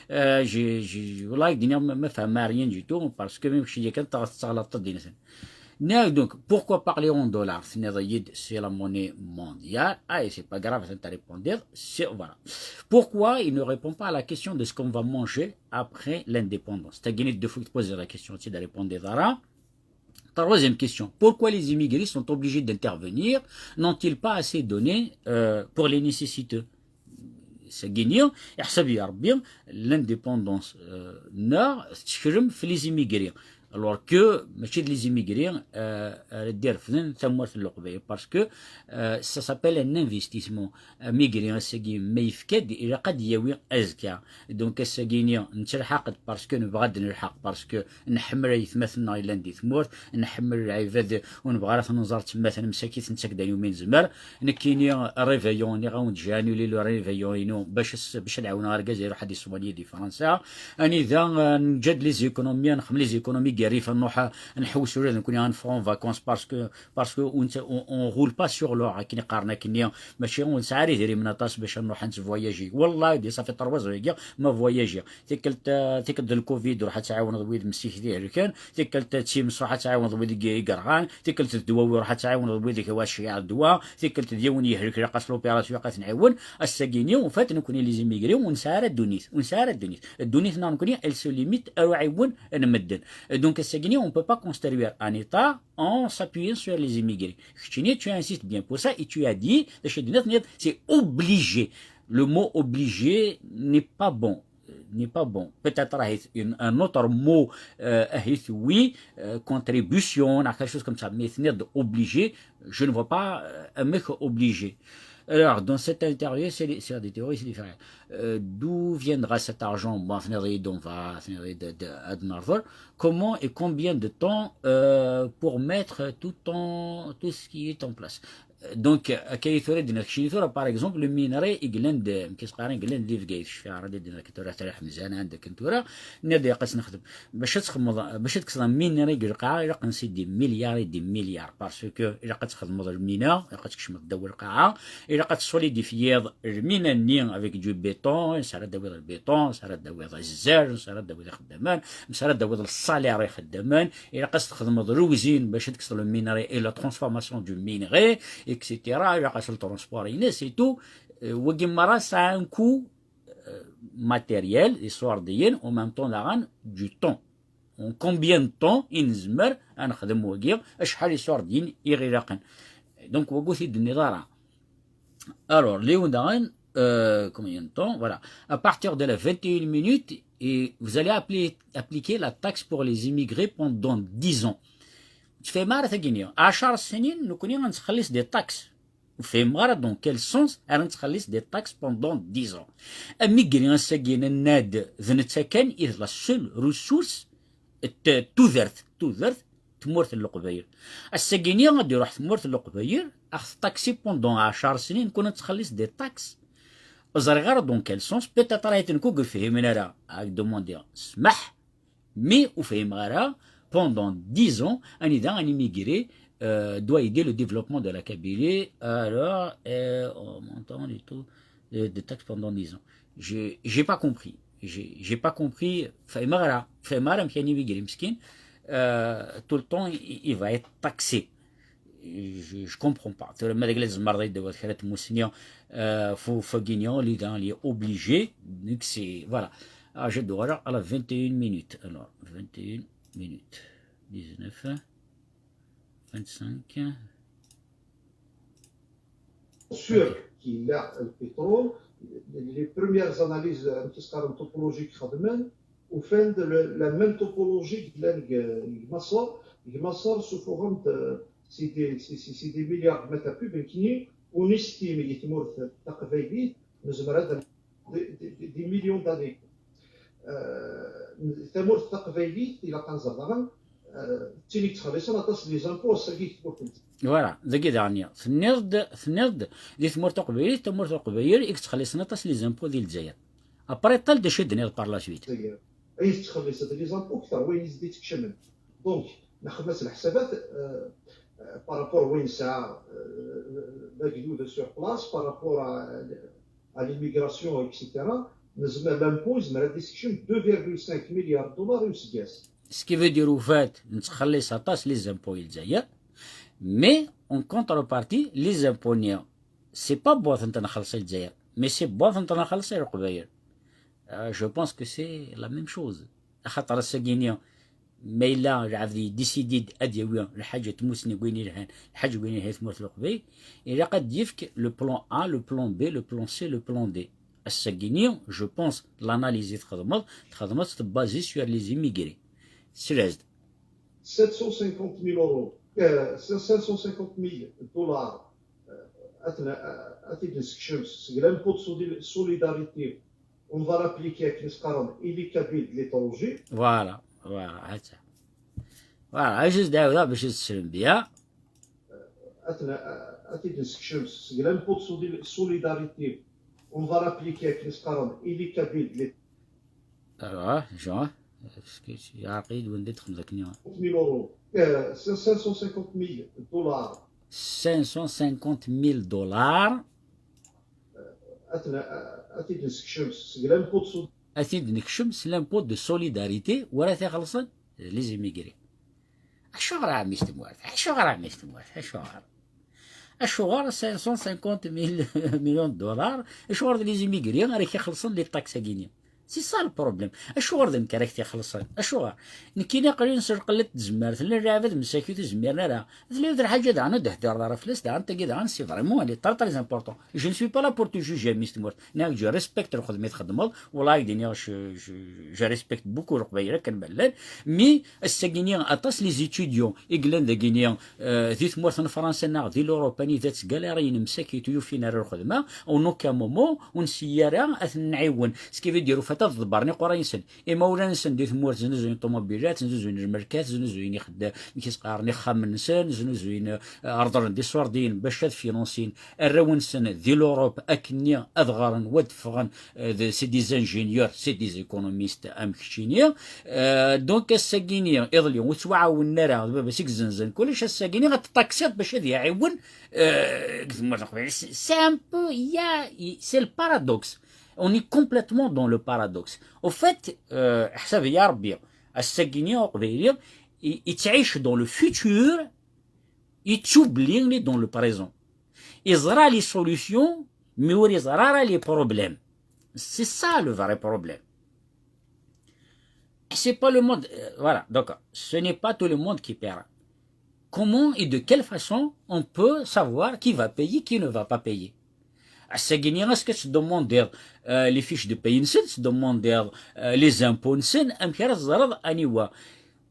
Voilà, je ne fais rien du tout, parce que même si je dis donc, pourquoi parler en dollars? C'est la monnaie mondiale. Ah, et c'est pas grave, ça t'a répondu. Voilà. Pourquoi il ne répond pas à la question de ce qu'on va manger après l'indépendance? T'as gagné deux fois de poser la question, c'est de répondre à. Troisième question, pourquoi les immigrés sont obligés d'intervenir? N'ont-ils pas assez donné pour les nécessiteux? C'est gagnant, et l'indépendance nord, c'est les immigrés. Alors que, les immigrés, parce que ça s'appelle un investissement. Migré, c'est ميفكد إلى قد يوي أزكى. Donc c'est gagnant. نتلحق parce que نبغى نلحق parce que نحمر يثمثنا إلى ندي ثمور نحمر العباد ونبغى راه نزار مثلا مساكيت نتكدا يومين زمر نكيني ريفيون ني غاون جاني لي ريفيون ينو باش نعاون رجال واحد الصوماليه دي فرنسا اني ذا نجد لي زيكونوميا نخم لي زيكونومي ريف نروح نحوس ولا نكون نفرون فاكونس باسكو اون رول با سور لو كي قارنا كنيا ماشي ونسعى ديري من طاس باش نروح نفواياجي والله دي صافي 3 زويا ما فواياجي تيكلت الكوفيد راح تعاون ضويد مسيح ديال كان تيكلت تيمس راح تعاون ضويد قرغان تيكلت الدواوي راح تعاون ضويد واش يا الدواء تيكلت ديون يهلك راقص لوبيراسيون قاس نعاون الساكيني وفات نكون لي زيميغري ونسار الدونيس الدونيس نكون ال سو ليميت او عيون نمدن دونك الساكيني on peut pas construire un état en s'appuyant sur les immigrés. Tu insistes bien pour ça et tu as dit c'est obligé. Le mot obligé n'est pas bon. Peut-être un autre mot, oui, contribution, quelque chose comme ça. Mais obligé, je ne vois pas un mec obligé. Alors, dans cette interview, c'est des théories, c'est différent. D'où viendra cet argent? Bon, comment et combien de temps pour mettre tout ce qui est en place? Donc, par exemple, le minerai Igland, Igland اللي في قايف الشفاعة ديالنا كتورا تريح مزيان عندك كنتورا نادي قاس نخدم باش تكسر مينري القاعة إلا قنسي دي مليار باسكو إلا قتخدم المينا إلا قتكشم الدور القاعة إلا قتصولي دي فياض المينا نين افيك دو بيتون سارة داويض البيتون سارة داويض الزاج سارة داويض الخدامان سارة داويض الصالير خدامان إلا قاس تخدم الروزين باش تكسر المينري إلا ترانسفورماسيون دو مينري etc. Le transport, c'est tout. Ça a un coût matériel, histoire d'yen, en même temps, du temps. En combien de temps, inzmer, un khadem wagir, ashhal histoire d'yen, irirakan. Donc, wagothi de nidara. Alors, Léondaran, combien de temps? Voilà. À partir de la 21 minutes, et vous allez appliquer la taxe pour les immigrés pendant 10 ans. في مارة ثقينية 10 سنين نكوني غنتخلص دي تاكس وفي مارة دون كيل سونس غنتخلص دي تاكس بوندون 10 ans. أميغري غنساقين الناد ذنتاكن إذ لا سول ريسورس تودرت تمورت القبايل. الساكيني غادي يروح تمورت القبايل اخذ طاكسي بوندون 10 سنين كون تخلص دي طاكس. زري غير دون كيل سونس بيتيت راه تنكوكل فهمنا راه هاك دوموندي سمح مي وفهم غيرها بوندون 10 ans اني دا اني ميغري doit aider le développement de la Kabylie. Alors, en montant du taux de taxes pendant 10 ans. J'ai pas compris. J'ai pas compris. Tout le temps, il va être taxé. Je comprends pas. Il est obligé. Voilà. Ah, je dois à la 21 minutes. Alors, 21 minutes. 19. 25.
Sûr qu'il y a le pétrole, les premières analyses topologiques au fin de la même topologie que le Massar sous forme de c'est des milliards de mètres cubes qui on estime des millions d'années. Il a
Voilà, ذاك دانيا ثنيض دي ثمور تقبيل تمور تقبيل إكس تخلصنا تصل لي زامبو ديال الجزائر. أبري طال دي شدني بار لا سويت.
أي تخلص هاد لي زامبو أكثر وين يزيد تكشمل. دونك ناخذ مثلا الحسابات بارابور وين ساعة لا جدود سور بلاس بارابور على ليميغراسيون إكسيتيرا نزمر لامبو يزمر هاد تكشم 2.5 مليار دولار يوسكاس.
سكي في ديرو فات نتخلص طاس لي زامبو الجزائر. Mais en contrepartie, les impôts, c'est pas bon de نخلص الجزائر, mais c'est bon de نخلص القبائل. Je pense que c'est la même chose. خاطر الساكينيا ما إلا عاد ديسيديد أديويا الحاجة تموسني وين لهان الحاجة وين هي تموت القبائل. إلا قد يفك le plan A, le plan B, le plan C, le plan D. الساكينيا, je pense, l'analyse تخدمت تبازي sur les immigrés. C'est
750 000 euros. 550 000 دولار c'est l'impôt de solidarité. On va l'appliquer avec les Kabyles de l'étranger.
Voilà. عجز داودا باش تسلم بها.
c'est l'impôt de solidarité. On va l'appliquer avec les Kabyles de l'étranger.
Alors, Jean, عقيد وين تدخل ذاك
000 euros. 550 000 dollars.
550 000 دولار. أثيد نكشم ل'impôt de solidarité ولا تخلصن لي زيميغري. الشغل عم يستموت. الشغل 550 مليون دولار. الشغل لي زيميغري راك يخلصن لي طاكس كينيا. سي سا البروبليم. الشغل ذا نكرك تيخلصن الشغل نكينا قليل نسر قلت تزمر ثلا الرعبة مساكيت زمرنا راه ثلا ذا الحاجة دا عنا دهدر راه فلوس دا انت كي دا عن سي فريمون لي طار تري امبورطون. جو نسوي با لا بور تو جوجي ميستمور ناك جو ريسبكت الخدمة تخدمض والله يديني جو ريسبكت بوكو القبيلة كنبلل مي الساكينيا اطاس لي زيتيديون اكلان ذا كينيا ذي ثمورث فرنسا نا ذي لوروباني ذات كالارين مساكيتو يوفينا الخدمة او نوكا مومو ونسيارا اثن نعيون سكيفي ديرو تضبرني قرينسن إما ولا نسن دي ثمور زنزوين طوموبيلات زنزوين المركات زنزوين يخد كيس قارني خام نسن زنزوين أرضرن دي سواردين باش فينونسين الرونسن ذي لوروب أكنيا أذغرن ودفغن سي دي زانجينيور سي دي زيكونوميست أمكشينيا دونك الساكينيا إضلي وتوعاون نرا بس زنزن كلش الساكينيا غتطاكسيط باش هذا يعاون سي ان بو يا سي البارادوكس. On est complètement dans le paradoxe. Au fait, حسب يا ربي الساكينيا وقبيليا يتعيش dans le futur يتشوبليني dans le présent. يزرع لي solutions mais هو يزرع لي problèmes. C'est ça le vrai problème. C'est pas le monde. Voilà, donc ce n'est pas tout le monde qui perd. Comment et de quelle façon on peut savoir qui va payer, qui ne va pas payer? الساكينيا غاسك تدوموندير لي فيش دو باي نسن تدوموندير لي زامبو نسن امكي راه تزرد انيوا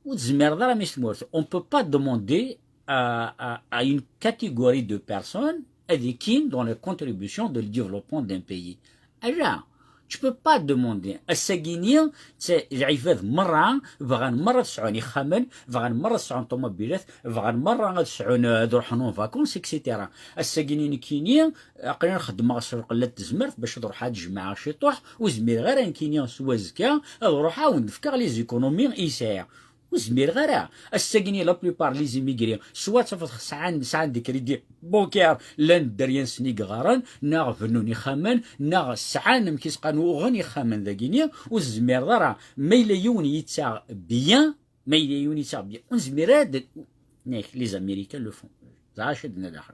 وتزمر راه مش تمورت. On peut pas demander à une catégorie de personnes هذيكين dans la contribution de développement d'un pays. Alors Tu peux pas demander. الساكينيين العفاف مرة بغان مرة تسعون يخامن بغان مرة تسعون طوموبيلات بغان مرة تسعون يروحون فاكونس اكسيتيرا. الساكينيين كينيين قلنا نخدم غسر قلة تزمرت باش تروح هاد الجماعة شطوح وزمير غير كينيين سوا زكا نروح ونفكر لي زيكونومي إيسايا وزمير غير الساكنين لا بلوبار لي زيميغري سوا تفضل ساعة دي كريدي بونكير لان دريان سنيق غارن نا فنوني خامن نا ساعة مكيس قانو غني خامن ذاكينيا وزمير غير ميلا يوني يتساع بيان ميلا يوني يتساع بيان وزمير هاد نيك لي زاميريكان لو فون زاشدنا داخل.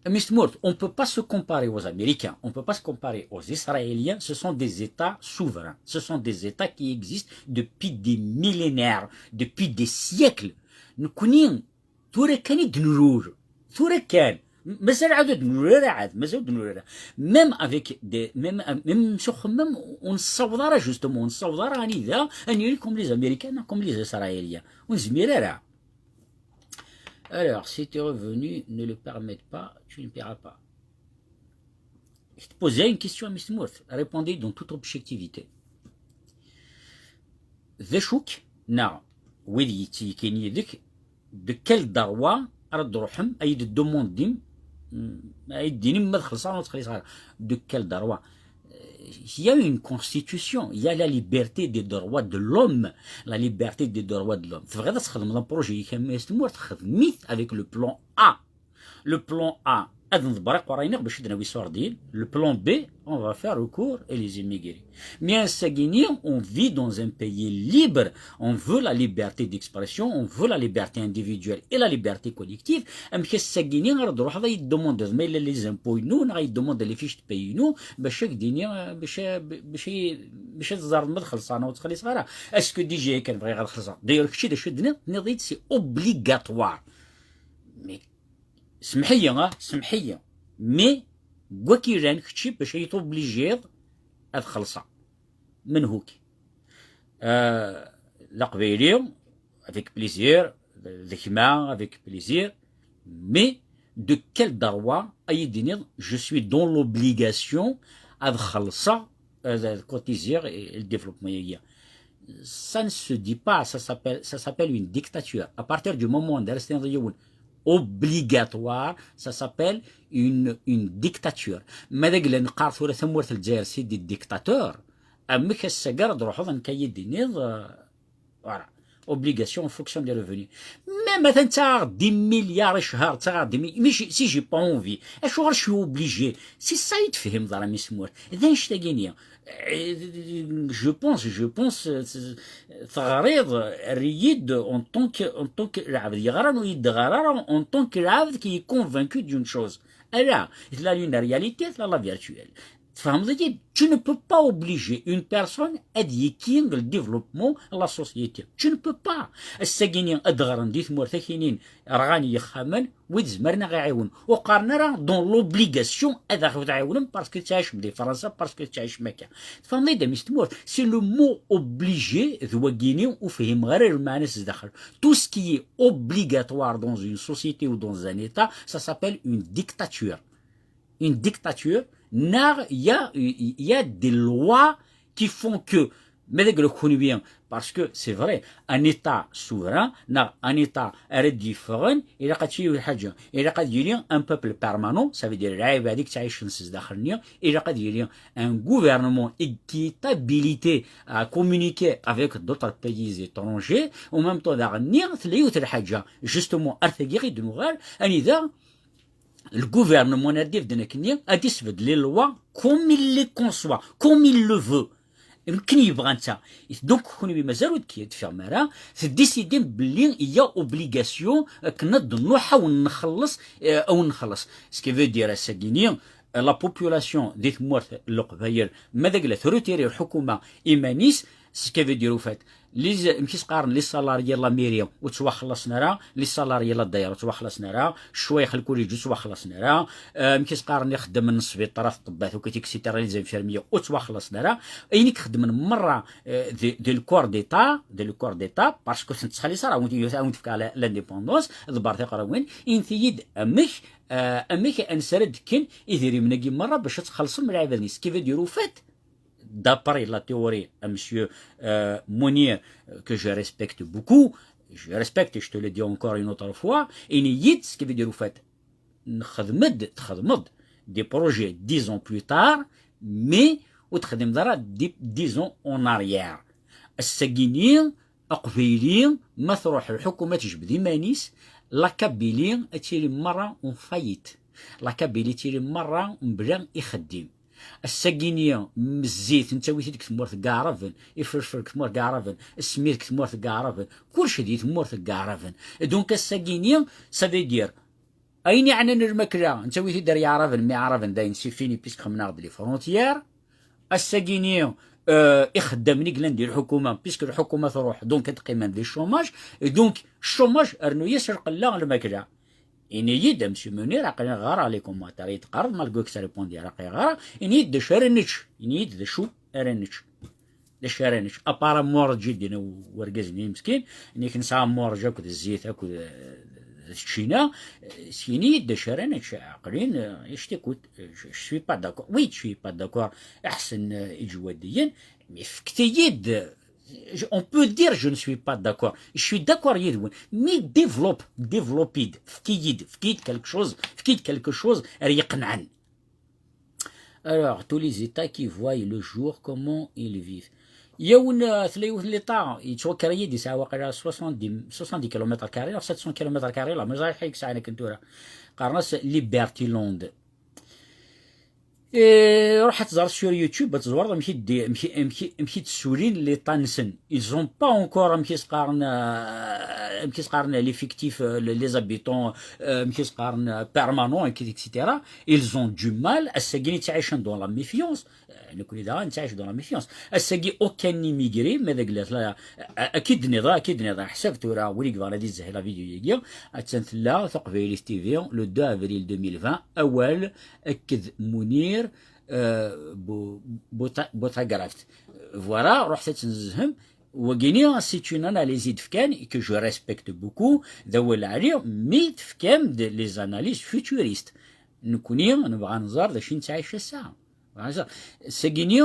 Mr. Mourt, on ne peut pas se comparer aux Américains, on ne peut pas se comparer aux Israéliens, ce sont des États souverains, ce sont des États qui existent depuis des millénaires, depuis des siècles. Nous connaissons tout le temps de nous, tout le temps. Même avec des, même on s'audara justement, on s'audara en idée, comme les Américains, comme les Israéliens. On se mire. Alors, si tes revenus ne le permettent pas, tu ne paieras pas. Je te posais une question à Mr. Mourt. Répondez dans toute objectivité. Veshuk, na, oui, tu kenny de quel darwa, ardroham, aïd demandim, aïd dinim madkhsan, de quel darwa. Il y a une constitution, il y a la liberté des droits de l'homme, la liberté des droits de l'homme. C'est vrai que c'est un projet qui est mis avec le plan A. Le plan A, le plan B, on va faire recours et les immigrés. Mais un Saguinien, on vit dans un pays libre. On veut la liberté d'expression, on veut la liberté individuelle et la liberté collective. Un Saguinien, il demande les impôts, il demande les fiches de pays. Est-ce que DJ can vrai d'ailleurs c'est obligatoire. Mais سمحية مي وكيران كتشي باش يطوبليجيض هاد خلصة من هوكي لقبيليو افيك بليزير الحكمة افيك بليزير مي دو كيل دروا اي دينيض جو سوي دون لوبليغاسيون هاد خلصة كوتيزير الديفلوبمون. Ça ne se dit pas, ça s'appelle une dictature. À partir du moment où on obligatoire, ça s'appelle une dictature. Mais dès que l'on parle de ثمورة الجزائر c'est des dictateurs. أمك السجارة دروحوا كي يدينيض voilà obligation en fonction des revenus. Mais مثلا تاع 10 milliards شهر تاع 10 mais si j'ai pas envie je suis obligé. C'est ça يتفهم ضرا مسمور. إذا نشتاقيني je pense تغريض الريد en tant que العبد يغران ويدغران en tant que العبد qui est convaincu d'une chose. Alors, il a une réalité, il a la virtuelle. Tu ne peux pas obliger une personne à dire le développement de la société. Tu ne peux pas. الساقينين أدغران ديث مرتكينين رغاني يخامن ويتزمرنا غيعاون وقارنا راه دون لوبليغاسيون هذا تعاونهم باسكو تعيش بدي فرنسا باسكو تعيش مكة. فهمني دا مستمور سي لو مو اوبليجي ذواكيني وفهم غير المعنى داخل. Tout ce qui est obligatoire dans une société ou dans un état, ça s'appelle une dictature. Une dictature. Il y a des lois qui font que, mais le connaît bien, parce que c'est vrai, un État souverain, un État différent, il a un peuple permanent, ça veut dire il a un gouvernement qui est habilité à communiquer avec d'autres pays étrangers, en même temps, justement, le gouvernement nadif de Nekenia a décidé les lois comme il les conçoit, comme il le veut. Donc, on est mazarou qui est fermé là, c'est décider qu'il y a obligation que nous ce qui veut dire à la population des morts l'Oqbayel, mais de la autorité le Hukuma imanis, ce qui veut dire au fait مكيس قارن لي سالاريي لاميريا وتوا خلصنا راه لي سالاريي لا دايره توا خلصنا راه شويه خلكولي جو توا خلصنا راه مكيس قارن يخدم من السبيطارات الطبات وكيتيك سيتيرا لي زانفيرميه وتوا خلصنا راه اينيك خدم من مره دي الكور ديتا باسكو تخلي صرا وانت فيك على لانديبوندونس دبار تقرا وين انثيد امك انسرد كن يدير منكي مره باش تخلصوا من العباد نيس كيف يديروا فات d'après la théorie à monsieur Mounier, que je respecte beaucoup, je respecte et je te le dis encore une autre fois, et n'y ce qui veut dire au fait, des projets 10 ans plus tard, mais وتخدم دارا 10 ans en arrière. السجينين أقبيلين ما تروح الحكومة تجبد مانيس لا كابيلين تيري مرة ونفايت لا كابيلي تيري مرة مبلا يخدم الساكينية مزيت انت ويتي ديك تمورت كاعرفن يفرفر كتمورت كاعرفن السمير كتمورت كاعرفن كلشي دي تمورت كاعرفن دونك الساكينية سافي دير اين يعني الماكلة انت ويتي دار يعرفن مي عرفن داين سي فيني بيسك خمنا لي فرونتيير الساكينية يخدم نيكلان ديال الحكومه بيسك الحكومه تروح دونك تقيمان دي الشوماج دونك الشوماج ارنو يسرق لا الماكلة إني يد مسيو منير عقلنا غارة عليكم ما ترى يتقرض ما لقوك ساريبون ديال عقلي غارة إني يد شارنش إني يد شو أرنش شارنش أبارا مور جدي ورقزني مسكين إني كنسا مور جاكو الزيت أكو الشينا سيني يد شارنش عقلين يشتكوت شوي با داكور وي شوي با داكور أحسن إجواديا مي فكتي يد on peut dire je ne suis pas d'accord. Je suis d'accord, mais développide, fkid quelque chose, riqnan. Alors, tous les États qui voient le jour, comment ils vivent. يوم ثلاثة ليطا يتوكل يدي ساعة وقيلا 70 كيلومتر كاري أو 700 كيلومتر كاري لا مازال حيك ساعة كنتورا قارناس ليبرتي لوند روح تزار سور يوتيوب تزور مشي تسولين لي طانسن ils ont pas encore مشي قارن ليفيكتيف لي زابيتون مشي قارن بيرمانون اكسيتيرا ils ont du mal الساكيني تعيشن دون لا ميفيونس نكون دابا نتعيش دون لا ميفيونس الساكي اوكان نيميغري ماذا قلت لا اكيد نضا حسبت راه وليك فانا دي زهلا فيديو يجي اتسنتلا ثقفي تي في لو 2 افريل 2020 اول اكد منير بوتاغرافت فوالا رحت تنزهم وكيني سيت اون اناليز دفكان كو جو ريسبكت بوكو ذوال عليه مي دفكان لي زاناليز فيتوريست نكوني نبغى نزار داش نتعيش الساعه الساكيني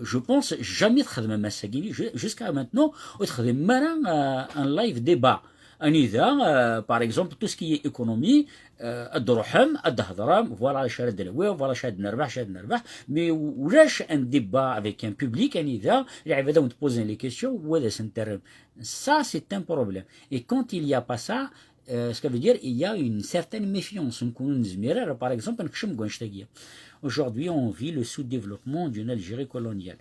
جو بونس جامي تخدم مع الساكيني جوسكا مانتنو وتخدم مرة ان لايف ديبا انذا باغ اكزومبل تو سكي ايكونومي الدرهم الدهضرام فوالا شاد دلوي فوالا شاد نربح مي ولاش ان ديبا افيك ان بوبليك انذا العباده ونتبوزين لي كيسيون ولا سنترم سا سي ان بروبليم اي كونت il y a pas ça ce que veut dire il y a une certaine méfiance نكونوا نزميرا باغ اكزومبل نكشم كونشتاكيا. Aujourd'hui, on vit le sous-développement d'une Algérie coloniale.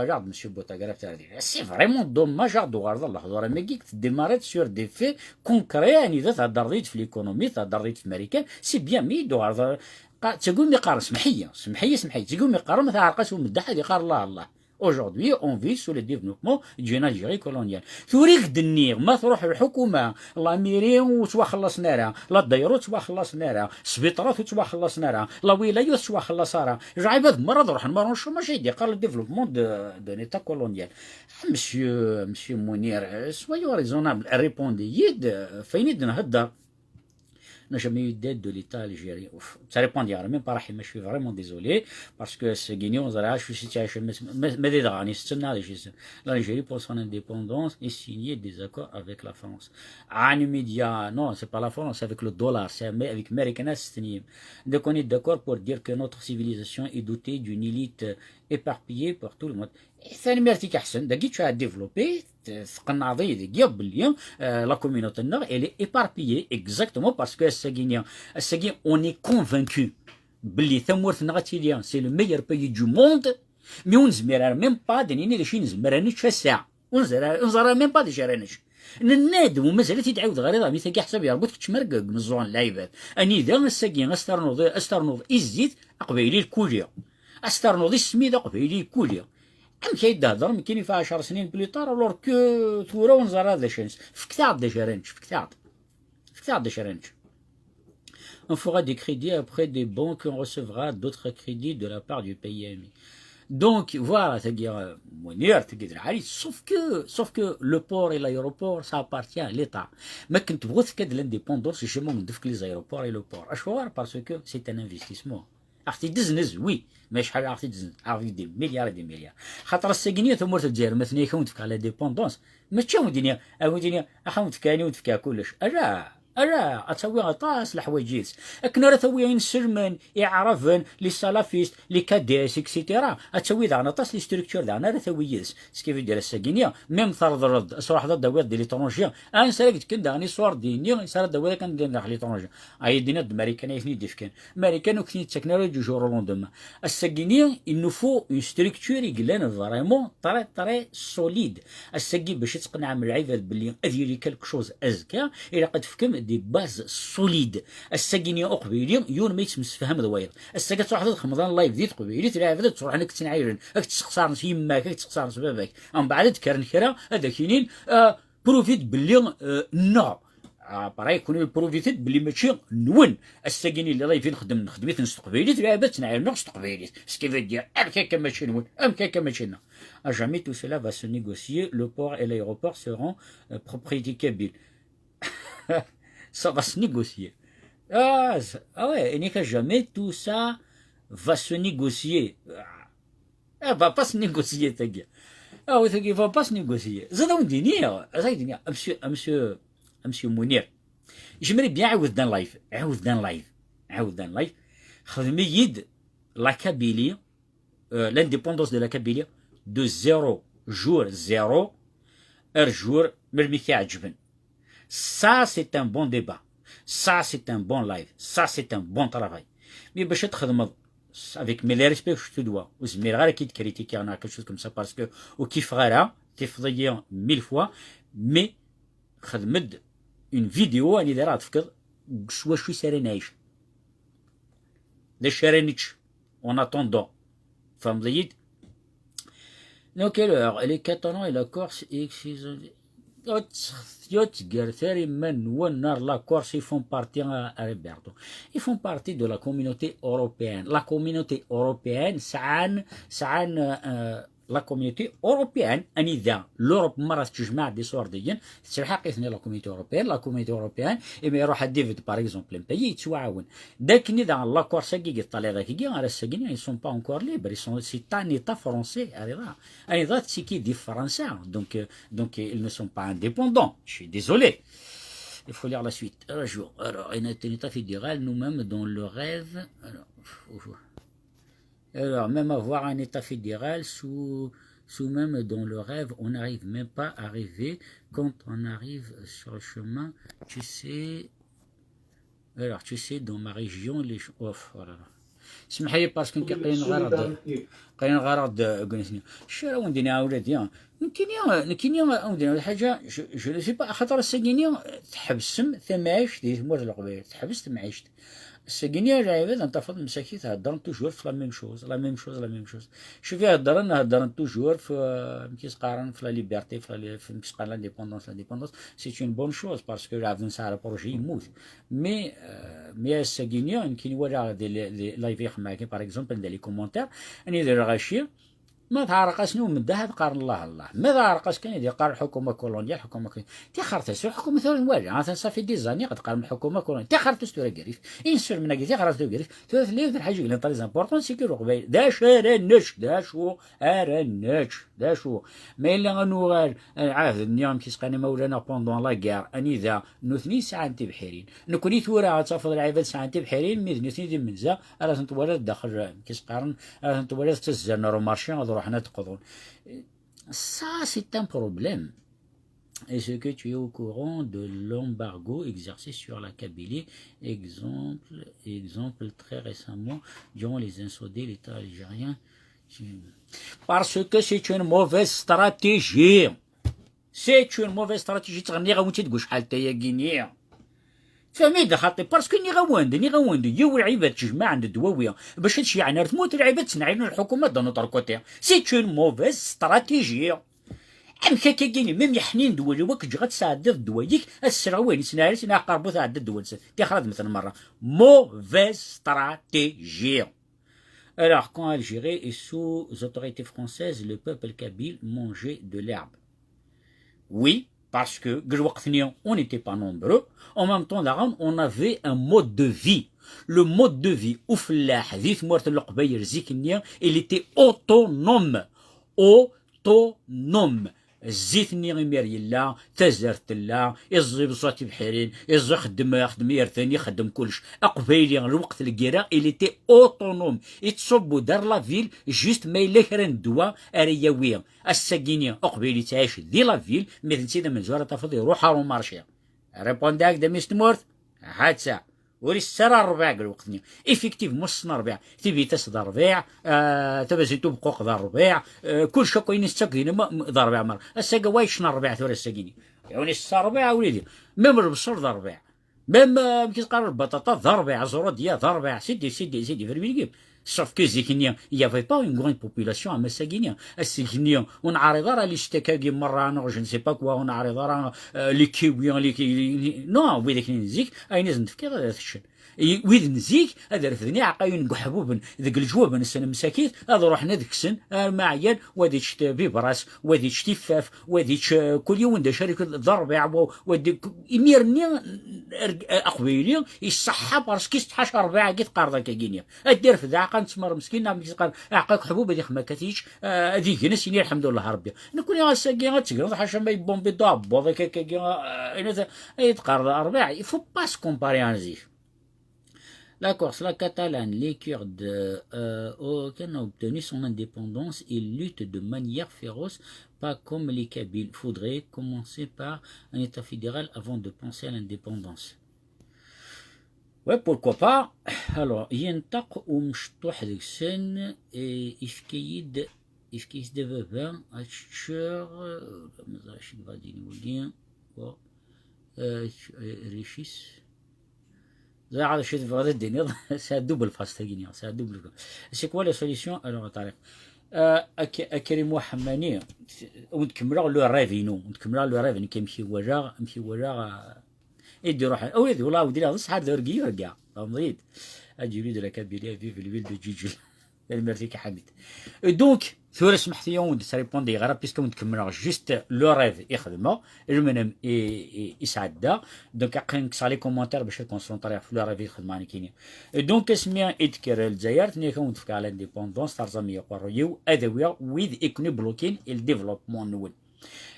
Regarde, M. Boutagraf, c'est vraiment dommage de regarder Allah. Mais qui démarre sur des faits concrets, في l'économie, في américaine, c'est bien, mais de regarder. تقول مقارن سمحية تقول مقارن مثلا عرقات ومدحة يقار الله. Aujourd'hui, on vit sous le développement d'une Algérie coloniale. توريك دنيغ ما تروح الحكومة لا ميري وتوا خلصنا راه لا الدايرو توا خلصنا راه سبيطرات توا خلصنا راه لا ولايات توا خلصنا راه جاي بعد مرة نروح نمرون الشوماج يدي قال الديفلوبمون دون ايتا كولونيال. مسيو منير سويو ريزونابل ريبوندي يد فين يد نهضر n'a jamais eu d'aide de l'État algérien. Ça répond à même pas, mais je suis vraiment désolé parce que ce Guinéen, je suis l'Algérie pour son indépendance et signé des accords avec la France. Non, c'est pas la France, c'est avec le dollar, c'est avec American System. Donc on est d'accord pour dire que notre civilisation est dotée d'une élite éparpillée par tout le monde. ثاني مرتي كحسن داكي تشا ديفلوبي تقناضي ديك بلي لا كوميونيتي نور الي ايباربيي اكزاكتومون باسكو الساكين اون اي كونفانكو بلي ثمورتنا غاتيليا سي لو ميور باي دو موند مي ونزمير ميم با دنيني داشي نزمر نتش الساعه ونزرا ميم با ديش رانش ننادم ومازال تيتعاود غير مثلا كيحسب يربط كتشمرقق من الزون العباد اني ذا الساكين استرنوض ازيد قبيلي الكوليا استرنوض السميده قبيلي الكوليا كاين تهضر يمكن فيها 10 سنين بليطار الور كو ثورة ونزار هذا شانس فكتاع دا شارنش فكتاع دا شارنش. On fera des crédits auprès des banques, on recevra d'autres crédits de la part du PMI. Donc voilà, c'est-à-dire, sauf que le port et l'aéroport, ça appartient à l'État. Mais quand tu vois que de l'indépendance, je m'en dis que les aéroports et le port. Parce que c'est un investissement. عرفتي دزنز وي ماشي شحال عرفتي دزنز عرفتي دي مليار دي مليار خاطر الساكنيه ثم الجزائر مثلا يكون على ديبوندونس ماشي ودينيا ودينيا اخاون تفكاني وتفكا كلش أرا أتسوي غطاس الحوايجيس أكن راه ثوي نسلمن يعرفن لي سالافيست لي كاديس اكسيتيرا أتسوي ذا نطاس لي ستركتور ذا راه ثوي يس سكيف يدير الساكينيا ميم ثرد الرد صراحة ضد دوات دي ليترونجيا أنا سالكت كن داني صور ديني صار دوات كان دير داخل ليترونجيا أي دينا دماريكان يفني ديفكان ماريكان وكني تكنولوجي جور لوندوما الساكينيا il nous faut une structure يقلان فريمون طري سوليد الساكي باش تقنع من العباد باللي أديري كالك شوز أزكى إلا قد فكم دي باز سوليد الساكينيا أقبيلي يون ما يتمس فهم ذوير الساكا تروح تدخل رمضان لايف ديت قبيلي تلعب تروح انك تنعيرن اك تخسر يماك اك تخسر باباك من بعد تكرن كرا هذا كاينين بروفيت باللي نو برا يكون البروفيت باللي ماشي نون الساكيني اللي راهي فين خدمت نستقبيلي تلعب تنعير نستقبيلي سكيف دير هكاك ماشي نون هكاك ماشي نون jamais tout cela va se négocier le port et l'aéroport seront propriété kabyle. Ça va se négocier. Ah ouais, il n'y a jamais tout ça va se négocier. Elle va pas se négocier, ta gueule. Ah oui, il va pas se négocier. Ça doit me dire, monsieur Mounir. J'aimerais bien عاود دان لايف. خدمي يد la Kabylie, l'indépendance de la Kabylie, de 0 jour 0 heure jour مرمي كيعجبن. Ça, c'est un bon débat. Ça, c'est un bon live. Ça, c'est un bon travail. Mais باش تخدم avec mes respects que je te dois. وزميل غير كي تكريتيكي انا quelque chose comme ça parce que وكيف غيرها تفضيا 1000 fois mais خدمت une vidéo اني دايرها تفكر شوي ساري نعيش. لا شارينيتش en attendant. فهمت؟ Donc alors, les Catalans et la Corse la Corse, ils font partie à Roberto. Ils font partie de la communauté européenne. La communauté européenne, la communauté européenne, l'Europe مرة تجمع دي صور ديين تلحق يثني la communauté européenne et mais يروح ديفيد par exemple un pays يتواعون داك نظام لا كورس كي طالع ذاك كي على السجن ils sont pas encore libres ils sont c'est un état français un état qui dit français donc ils ne sont pas indépendants je suis désolé. Il faut lire la suite. Alors, un état fédéral, nous-mêmes dans le rêve. Alors, même avoir un état fédéral sous même dans le rêve, on n'arrive même pas à rêver. Quand on arrive sur le chemin, tu sais, dans ma région, les choses. Oh, voilà. اسمح لي باسكو كاين غرض قلنا شنو وندينا اولادي كاين حاجه جو لو سي با خاطر الساكينيه تحبسم ثماش دي مور القبيل تحبس تمعيشت الساكينيه العباد انتفض مساكين تهضرن توجور في لا ميم شوز شوفي هضرن توجور في كيسقارن في لا ليبرتي في كيسقارن لانديبوندونس سي اون بون شوز باسكو عاد نسعى بروجي يموت مي الساكينيه يمكن يوري دي لايف يخماكي باغ اكزومبل دير لي كومونتير اني داير غاشي ما تعرقش نو من ذهب قارن الله ما تعرقش كان يدير قارن حكومه كولونيال تي خرطس حكومه ثورن والي عاد صافي دي زاني قد قارن حكومه كولونيال تي خرطس تورا كريف ينسر من كي خرطس تورا كريف ثلاث لي الحاجه اللي طري امبورطون سي كيرو قبيل داش ارنش ما الا غنوغال عاد اليوم كيسقاني مولانا بوندون لا كار اني ذا نوثني ساعه بحيرين نكوني ثورا عاد صافي العباد ساعه بحيرين مي ثني دي منزا راه تنتولد داخل كيسقارن راه تنتولد تزنا رو مارشي Ça, c'est un problème. Est-ce que tu es au courant de l'embargo exercé sur la Kabylie? Exemple très récemment, durant les incendies, l'État algérien. Parce que c'est une mauvaise stratégie. C'est une mauvaise stratégie. تغني غاونتي تقول شحال تايا كينيا فهميد خاطي باسكو ني غاوند يو العباد تجمع عند الدواويه باش هادشي يعني تموت العباد تنعين الحكومه دون نوتر كوتي سي اون موفيز استراتيجيه ام كاكيني ميم يحنين دولي وك تجي غتساعد الدوايك السراوين سناري سنا قربو تاع الدول تي خرج مثلا مره موفيز استراتيجيه. Alors, quand Algérie est sous autorité française, le peuple kabyle mangeait de l'herbe. Oui, parce que on n'était pas nombreux. En même temps, on avait un mode de vie. Le mode de vie, il était autonome. Autonome. الزيت ني غيمير يلا تزرت لا يزي بصوتي بحيرين يزي خدم يرثاني يخدم كلش اقبيلي الوقت الكيرا اللي تي اوتونوم يتصب دار لا فيل جوست ما الا كران دوا ارياويه الساكيني اقبيلي تعيش دي لا فيل مثل سيدا من زواره تفضي يروح هارو مارشي ريبونداك دا ميستمورت حادثه وري السرا الربيع قال وقتني افيكتيف مصنا ربيع تبي تسد ربيع تبى زيتو بقوق ذا الربيع كل شيء كاين الساكين ذا ربيع مر الساقا وايشنا الربيع ثوري الساكيني يعني السا ربيع وليدي ميم البصر ذا ربيع ميم كي تقرر البطاطا ذا ربيع زروديه ذا ربيع سيدي في الميليكيب sauf que il n'y avait pas une grande population à Massaguinien. On a arrêté les stékaги marrano, je ne sais pas quoi, on a arrêté les kiwis, non, oui, les نزيك أي ناس نتفكر هذا الشيء. ويد نزيك هذا رفدني عقاين قحبوبن ذاك الجوابن السنة مساكيت هذا روحنا ذاك السن معيان وادي تشتي ببراس وادي تشتي فاف وادي كل يوم دا شركة ضرب يعبو وادي يميرني أقبيلي يصحى بارسكي 16 4 كيت قارضة كاكينيا الدير في ذا عقا نتمر مسكين نعم كيتقال عقاك حبوب هذيك ما كاتيش هذيك هنا سيني الحمد لله ربي نكون يا ساكي غتقرض حاشا ما يبومبي ضاب هذاك كاكي يتقارض 4 يفو باس كومباري انزيف. La Corse, la Catalane, les Kurdes qui ont obtenu son indépendance, ils luttent de manière féroce, pas comme les Kabyles. Il faudrait commencer par un État fédéral avant de penser à l'indépendance. Ouais, pourquoi pas. Alors, ينطق ومشطوح ذاك السن يفكيد دابا اتشور مازالش غادي نولي ريشيس زي هذا الشيء في هذا الدنيا c'est double face تاعينيا c'est double. C'est quoi la solution alors طارق كريم وحماني ونكملوا لو ريفينو ونكملوا لو ريفينو كيمشي وجا يدي روح اولادي والله ودي هذا صحاب دورقي يرجع فهمت اجي لي دلا كابيليا في الفيل دو جيجي المرتي حميد دونك ثورة سمحت يوم تريبوندي غير بيسكو نكملوا جوست لو ريف يخدموا المنام يسعد دونك عقلك صالي كومونتير باش كونسونطري في لو ريف يخدم انا كاين دونك اسمي اذكر الجزائر تني كون تفك على الانديبوندونس ترزميه قرويو ادويه ويد ايكوني بلوكين الديفلوبمون نول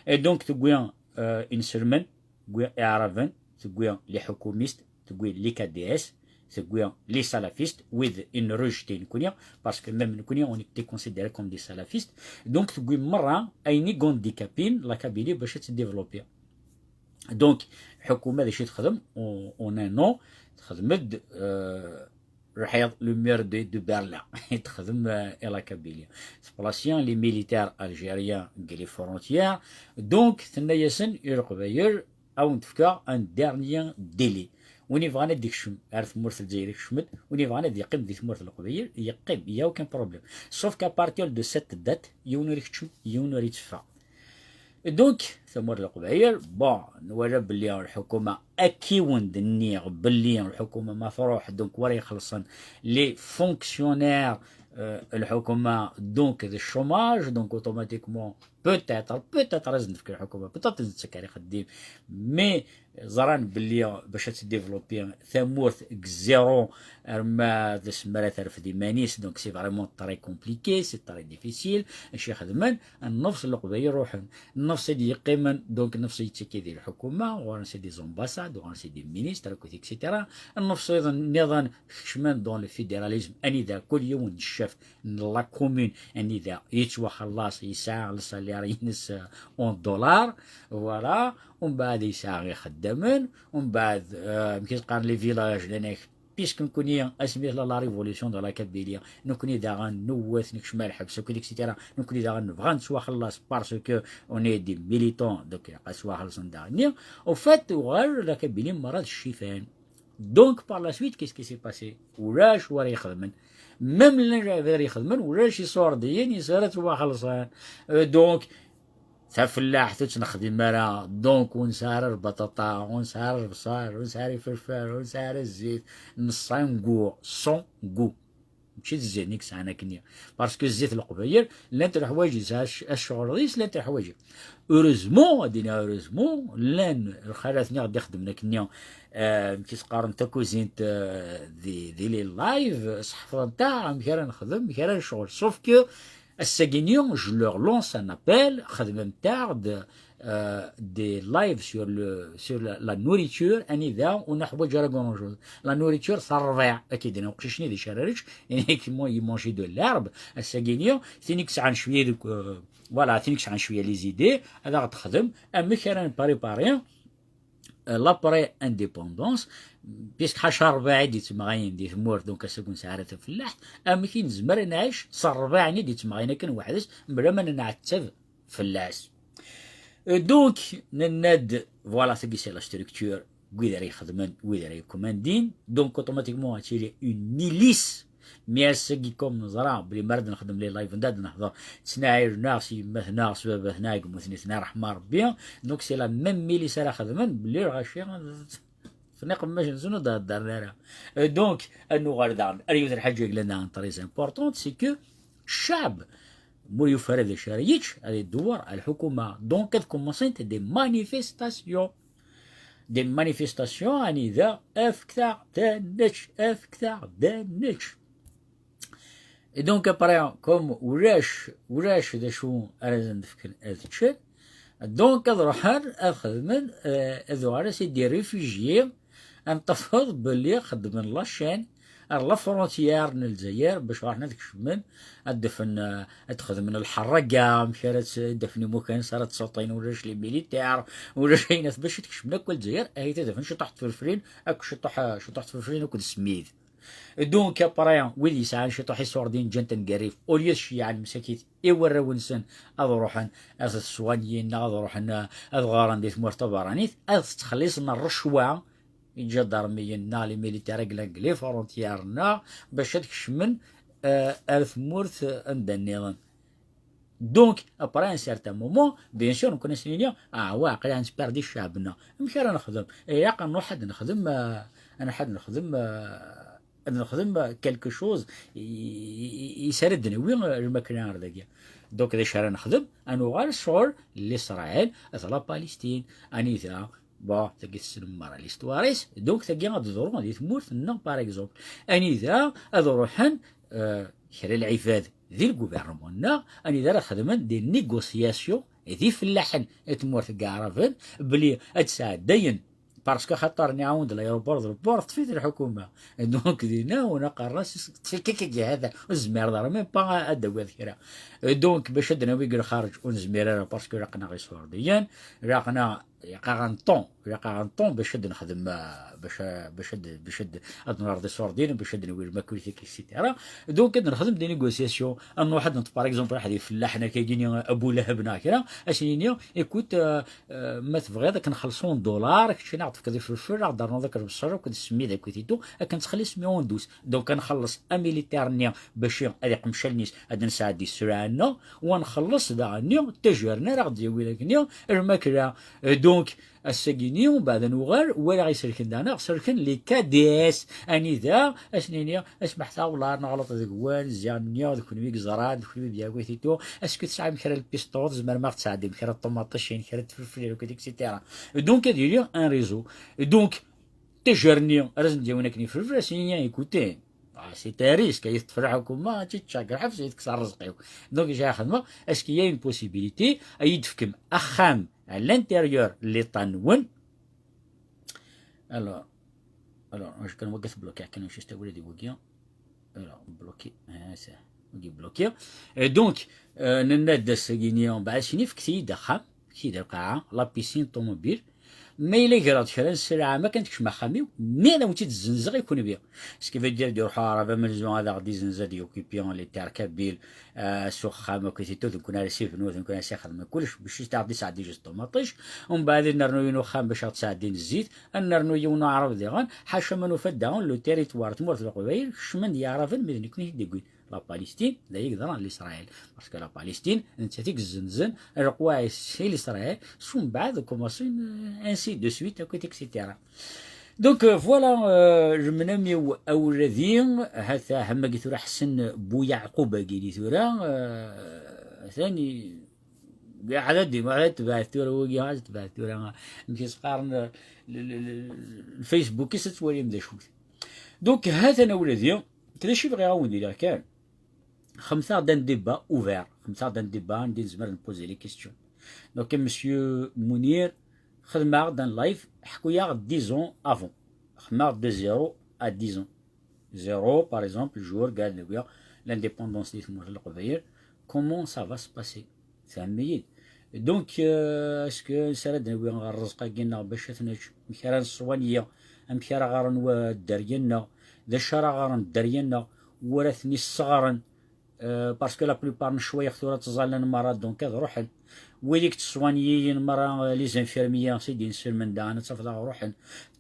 دونك تقوي انسرمن تقوي اعرفن تقوي لي حكوميست تقوي لي كاديس تقوي لي سالافيست with une rejetée نكونيا باسكو ميم نكونيا اون ايتي كونسيديري كوم دي سالافيست دونك تقوي مرة ايني غونديكابين لا كابيلي باش تديفلوبيا دونك الحكومة هذا شي تخدم اون انو تخدم رحيض لو مير دو برلين تخدم لا كابيليا سبلاسيان لي ميليتير الجيريان لي فرونتيير دونك ثناياسن القبايل او نتفكا ان ديرنيان ديلي وني فغانا ديك شم عرف مورث الجزائري شمت وني فغانا دي يقيم ديك مورث القبيل يقيم يا وكان بروبليم سوف كا بارتير دو سيت دات يونوري تشم يونوري تفا دونك ثمور القبيل بون نورا بلي الحكومه اكيوند النيغ بلي الحكومه ما تروح دونك ورا يخلصن لي فونكسيونير الحكومه دونك الشوماج دونك اوتوماتيكمون بوتيتر لازم نفكر الحكومه بوتيتر تسكري خديم مي زران بلي باش تديفلوبي ثمورث زيرو ما ذا سمرا تعرف دي مانيس دونك سي فريمون طري كومبليكي سي طري ديفيسيل اش يخدمن النفس القبيل يروحن النفس اللي يقيمن دونك نفس يتسكي ديال الحكومه وغان سي دي زومباساد وغان سي دي مينيستر اكسيتيرا النفس ايضا نظام خشمان دون الفيدراليزم اني ذا كل يوم نشاف لا كومون اني ذا يتوا خلاص يساع السالير ينس اون دولار فوالا ومن بعد يساعي خدامين ومن بعد كيتقارن لي فيلاج لانك بيسك نكوني اسميه لا ريفوليسيون دو لا كابيليا نكوني دا نوث نكشمال الحبس وكل اكسيتيرا نكوني دا نبغى نسوا خلاص باسكو اوني دي ميليتون دوك قاسوا خلصن داني او فات غير لا كابيليا مرض الشيفان دونك بار لا سويت كيس كي سي باسي ولاش ورا يخدمن ميم اللي غير يخدمن ولاش يصور ديين يسارت هو خلصان دونك تا فلاح تنخدم راه دونك ونسار البطاطا ونسار البصل ونسار الفلفل ونسار الزيت نصان كوع سون كو ماشي الزيت نيك ساعنا كنيا باسكو الزيت القبير لان تاع حوايج الشغل ريس لان تاع حوايج اوروزمون دينا اوروزمون لان الخالاتني غادي يخدمنا كنيا كيتقارن تا كوزينت دي لي لايف صحفه نتاع مكان نخدم مكان الشغل سوف كو الساكينيون جو لور لونس ان ابل خدمه نتاع دي لايف سور لا نوريتور اني ذا ونحوايج راه كونجوز لا نوريتور صار الربيع اكيد انا وقتاش دي شراريش يعني كيما يمونجي دو لارب الساكينيون ثينيك عن شويه دوك فوالا ثينيك عن شويه لي زيدي هذا غتخدم اما كان بريباري لابري انديبوندونس بيسك حاشا رباعي دي تمغاين دي تمور دونك ساكون ساعات فلاح اما كي نزمر نعيش صار رباعني دي تمغاين كان وحدش بلا ما نعتب فلاس دونك نناد فوالا تاكي سي لا ستركتور ويدار يخدمن ويدار يكوماندين دونك اوتوماتيكمون هاتيلي اون ميليس مياسكي كوم نزرع بلي مرد نخدم لي لايف نداد نحضر تسناعير ناقصي مثنا سبب هنا يقوم ثنا رحمة ربي دونك سي لا ميم ميليس راه خدمن بلي غاشي فنقم ماشي نزونو دار راه دونك انو غاردان اريد الحاجه لنا تريز امبورطونت سي كو الشعب موليو فرد الشراييتش هذه الدور الحكومه دونك كومونسيت دي مانيفيستاسيون دي مانيفيستاسيون يعني ذا افتح دانش افتح دانش دونك ابري كوم ولاش ذا شو ارزن نفكر هذا دونك روحان اخدمن اذو سي دي ريفوجيي انتفض بلي خدمن لاشين لا فرونتيير من الجزائر باش راح نكشمن الدفن تخدم من الحرقه مشات دفني مكان صارت صوتين ولا لي ميليتير ولا شي ناس باش تكشمنا كل الجزائر هي تدفن شي تحت في الفرين اك شي تحت في الفرين وكل سميد دونك ابريان ويلي ساعه شي طاحي سوردين جنتن قريف اوليس شي على المساكيت ايوا ونسن اذ روحن اذ السوانيين اذ روحن اذ غارن ديت مرتبرانيت اذ تخلصنا الرشوه يجا دارمينا لي ميليتير كلي فرونتييرنا باش تكشمن الف مورث عند النظام دونك ابري ان سيرتان مومون بيان سور نكون سنينيا واقيلا نسبردي شعبنا مش انا نخدم ياق نروح نخدم انا حد نخدم كالكو شوز يسردني وين المكان هذاك دونك اذا شرا نخدم انا غير الشغل لاسرائيل اثلا بالستين اني ذا با تاكي تسلم مرة ليستواريس دونك تاكي غادي تدورو غادي تمورت نو باغ اكزومبل اني ذا اروحن شرا العفاد ذي الغوفرنمون اني ذا خدمن دي نيغوسياسيون ذي فلاحن تمورت كاع بلي تساعد داين باسكو خاطر نعاود الايروبور طفيت الحكومه دونك دينا ونقرا تفكك هذا الزمير دار ميم با ادوات كرا دونك باش ادنا ويقر خارج ونزمير باسكو راقنا غير سورديان راقنا يقارن طون باش نخدم باش نرضي سوردين باش نوير ماكوليتيك اكسيتيرا دونك نخدم دي نيغوسياسيون ان واحد باغ اكزومبل واحد يفلاحنا كيجيني ابو لهبنا كرا اشني ايكوت ما تبغي داك نخلصون دولار كشي نعطيك كذا في الفرع دارنا ذاك البصره وكنت سمي ذاك كيتو كنتخلص 100 ندوز دونك نخلص اميليتيرنيا باش هذيك مشلنيس هاد نساعد دي سرانا ونخلص دانيو تجرنا راه غادي ولكن الماكله دونك الساكينيون بعد نوغر ولا غيسلكن دانا سلكن لي كاديس اني ذا اسنينيا اسمح تا والله نغلط هذاك وان زيانيا ذاك ويك زراد ذاك ويك دياكويتيتو اسكو تسعى مخرا البيستول زمر ما تساعد مخرا الطماطش مخرا الفلفل وكذا اكسيتيرا دونك هادي ان ريزو دونك تجرني رزن ديالنا في الفلاسينيا ايكوتي سي تاريس كيتفرع حكومه تيتشاكر حفص يتكسر رزقيو دونك جا خدمه اسكو يا اون بوسيبيليتي يدفكم اخام à l'intérieur les tanouan alors je peux نوقف بلوكي كان واش تقول دي وقيا alors بلوكي ça نجي بلوكي دونك نناد الساكينيون بعد شني في كتي دخل كي القاعه لا بيسين طوموبيل ما إلا قرات شرا السلعة ما كانتكش ما خامي مي أنا وتي تزنزغ يكون بيان سكيف دير حارة من زمان هذا غادي زنزا ديال كيبيون لي تاع كابيل سوق خامة كيتو نكون على سيف نوث نكون على سيخ ما كلش باش تعطي ساعدي جوج طوماطيش ومن بعد نرنو ينو خام باش تساعدين الزيت نرنو يونو عرب ديغان حاشا منو فداون لو تيريتوار تمورت القبائل شمن يعرفن مدن يكون يدقون لا باليستين لا يقدر لإسرائيل باسكو لا باليستين انت تيك الزنزن القواعس هي لإسرائيل ثم بعد كوماسين انسي دو سويت اكسيتيرا دونك فوالا جمنامي أولادين هذا هما قلت حسن بو يعقوب قيلي ثورا ثاني عدد ما عدد تبع ثورا وقي تبع ثورا مشي صقارن الفيسبوك ستولي مدا شوت دونك هذا انا ولادي كذا شي بغي يعاون إلا كان خمسة دان ديبا اوفير خمسة دان ديبا ندير زمر نبوزي لي كيستيون دونك مسيو منير خدمة دان لايف حكويا 10 ans افون خدمة دو 0 à 10 ans 0 par exemple jour قال لي l'indépendance ديال تمور القبائل comment ça va se passer فهميت دونك اسكو سرد نوي الرزقه كينا باش تناش مكرا الصوانيه مكرا غارن الدرينا ذا الشرا غارن درينا ورثني الصغارن باسكو لا بلوبار شويه خطوره تزالن مرات دونك روحن ويليك الصوانيين مرة لي زانفيرميا سيدي نسير من دانا تصفدا روحن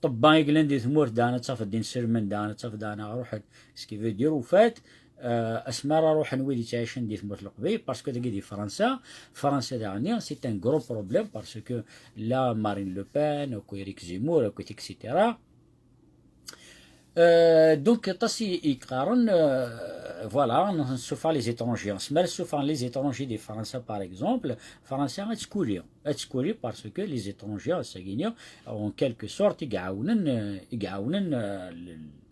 طبان يقلن دي ثمور دانا تصفد نسير من دانا تصفدانا روحن سكي في دير وفات اسمارا روحن ويلي تعيشن دي ثمور القبيل باسكو دي فرنسا داعني سي ان غرو بروبليم باسكو لا مارين لو بان او كويريك زيمور او كويتيك سيتيرا دونك تاسي يقارن فوالا نشوف لي زيترونجي نسمع نشوف لي زيترونجي دي فرنسا باغ اكزومبل فرنسا غتسكولي باسكو لي زيترونجي ساكينيا اون كالكو سورت يقعاونن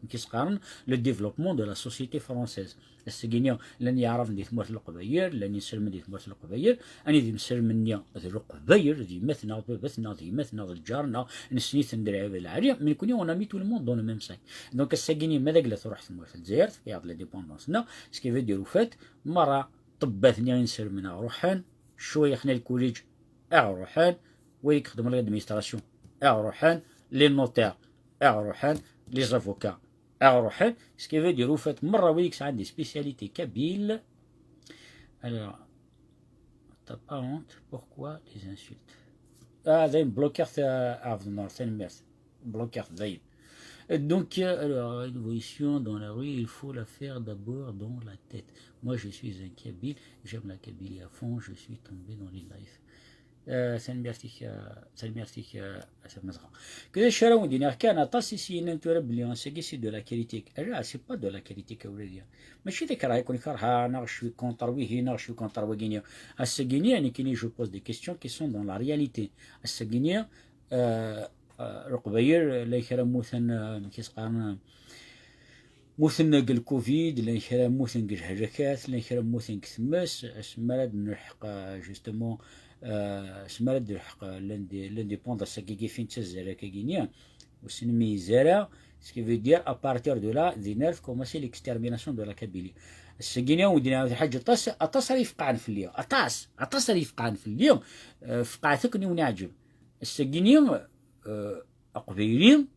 كيسقارن لو ديفلوبمون دو لا سوسيتي فرونسيز الساكينيا لن يعرف ندي ثمرة القبايل لن يسلم دي ثمرة القبايل اني دي مسلمنيا ذي القبايل دي مثنا بثنا دي مثنا الجارنا نسنيت ندري بالعاليه من كوني اون امي تو لو موند دون ميم ساك دونك الساكيني ماذا قلت روح ثمرة الجزائر في عطله ديبوندونس نا سكي في ديرو فات مره طباتني نسر منها روحان شويه خنا الكوليج روحان ويك خدم الادمينستراسيون روحان لي نوتير روحان لي زافوكا روحان سكي في ديرو فات مره ويك عندي سبيسياليتي كابيل alors t'as pas honte pourquoi les insultes زين بلوكيرت عرض النار ثاني ميرث بلوكيرت زين donc alors l'évolution dans la rue il faut la faire d'abord dans la tête moi je suis un Kabyle j'aime la Kabylie à fond je suis tombé dans les lives سلميرتيك اسف مزغا كذا شراو دينا كان طاسيسي نتورا بلي سي سي دو لا كريتيك لا سي با دو لا كريتيك اولاديا ماشي ديك راه يكون كرها انا شوي كونتر ويه انا شوي كونتر وغينيا السغينيا يعني كاين جو بوز دي كيستيون كي سون دون لا رياليتي السغينيا رقبير لا يكرم مثلا كيسقارنا موثن الكوفيد لا يكرم موثن الهجكات لا يكرم موثن كثماس اسمراد نلحق جوستومون سمرد الحق لانديبوندونس كي فين تزرا كينيا وسنمي زرا سكي في دير ابارتير دو لا دي نيرف كوماسي ليكستيرميناسيون دو لا كابيلي السكينيا ودينا حاجه طاس راه يفقعن في اليوم اطاس راه يفقعن في اليوم فقعتك ونعجب السكينيا قبيلين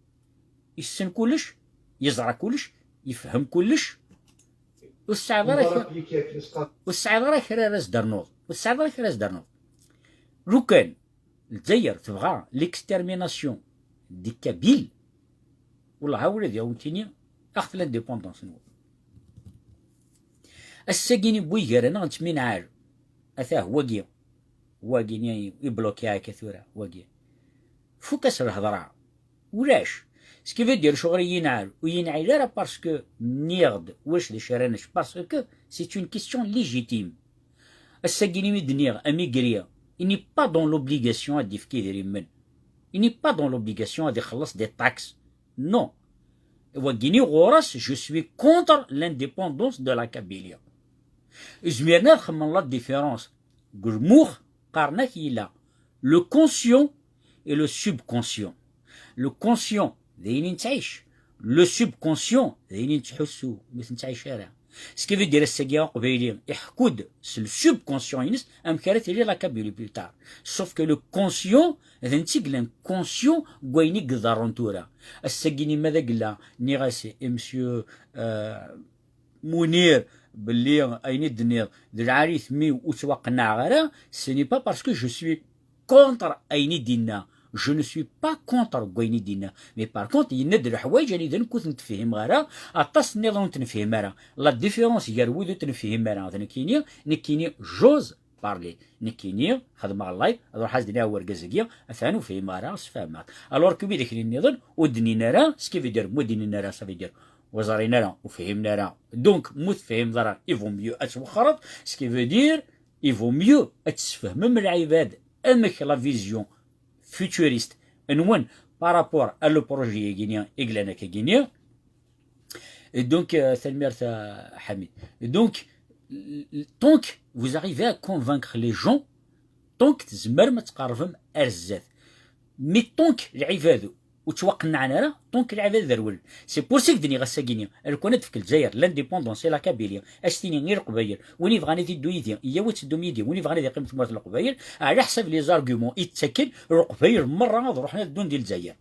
يسن كلش يزرع كلش يفهم كلش والسعيد راه راس درنوض لو كان الجزائر تبغى ليكستيرميناسيون دي كابيل والله ولادي عاوتاني اخذ لانديبوندونس نو الساكيني بويغير انا نتمين عال اثاه واقي يبلوكيها كثيرا واقي فوكاس الهضره ولاش سكيفي دير شغل ينعل وينعل لا باسكو نيغد واش لي شرانش باسكو سي اون كيستيون ليجيتيم الساكيني مدنيغ اميغريا il n'est pas dans l'obligation à dire qu'il est il n'est pas dans l'obligation à dire des taxes. Non. Je suis contre l'indépendance de la Kabylie. Je vais dire la différence. Le conscient et le subconscient. Le conscient, le subconscient, Ce qui veut dire que c'est le subconscient la Kabylie plus tard. Sauf que le conscient, l'inconscient, Gouainik Zarantura. السجيني ماذا قلا نيغاسي monsieur منير باللي اين الدنيا العريس مي وتوقنا غيره ce n'est pas parce que je suis contre اين دينا. Je ne suis pas contre Gouaini Dina. Mais par contre, il y a des choses que je ne peux pas faire. Atas n'ont pas faire. La différence, il y a des choses que j'ose parler. Nekini, خدمة الله أروح حاز دنيا ورجزجيا أثانو في مرة سفهمات. Alors que بيدك النظام ودني نرى سكيف يدير مدني نرى سفيدير وزاري نرى وفهم نرى. Donc متفهم ضرر. Il vaut mieux أتوخرط. Ce qui veut dire il vaut mieux أتسفهم من العباد. أمك la vision futuriste نون par rapport à le projet guinéen إغلانا كguinéen. Et donc ثلميرت حميد. Donc tant que vous arrivez à convaincre les gens, tant que تزمر ما تقربهم أرزات. Mais tant que العباد وتوقنا عنها tant que العباد ذرول. C'est pour ça que دني غسا guinéen. Elle connaît في الجزائر l'indépendance et la Kabylie. أشتيني غير قبايل. وني بغاني دي دويدي. إيا وتدو ميدي. وني بغاني دي قيمة مرات القبايل. على حسب لي زارغومون يتسكن القبايل مرة نروحنا الدون ديال الجزائر.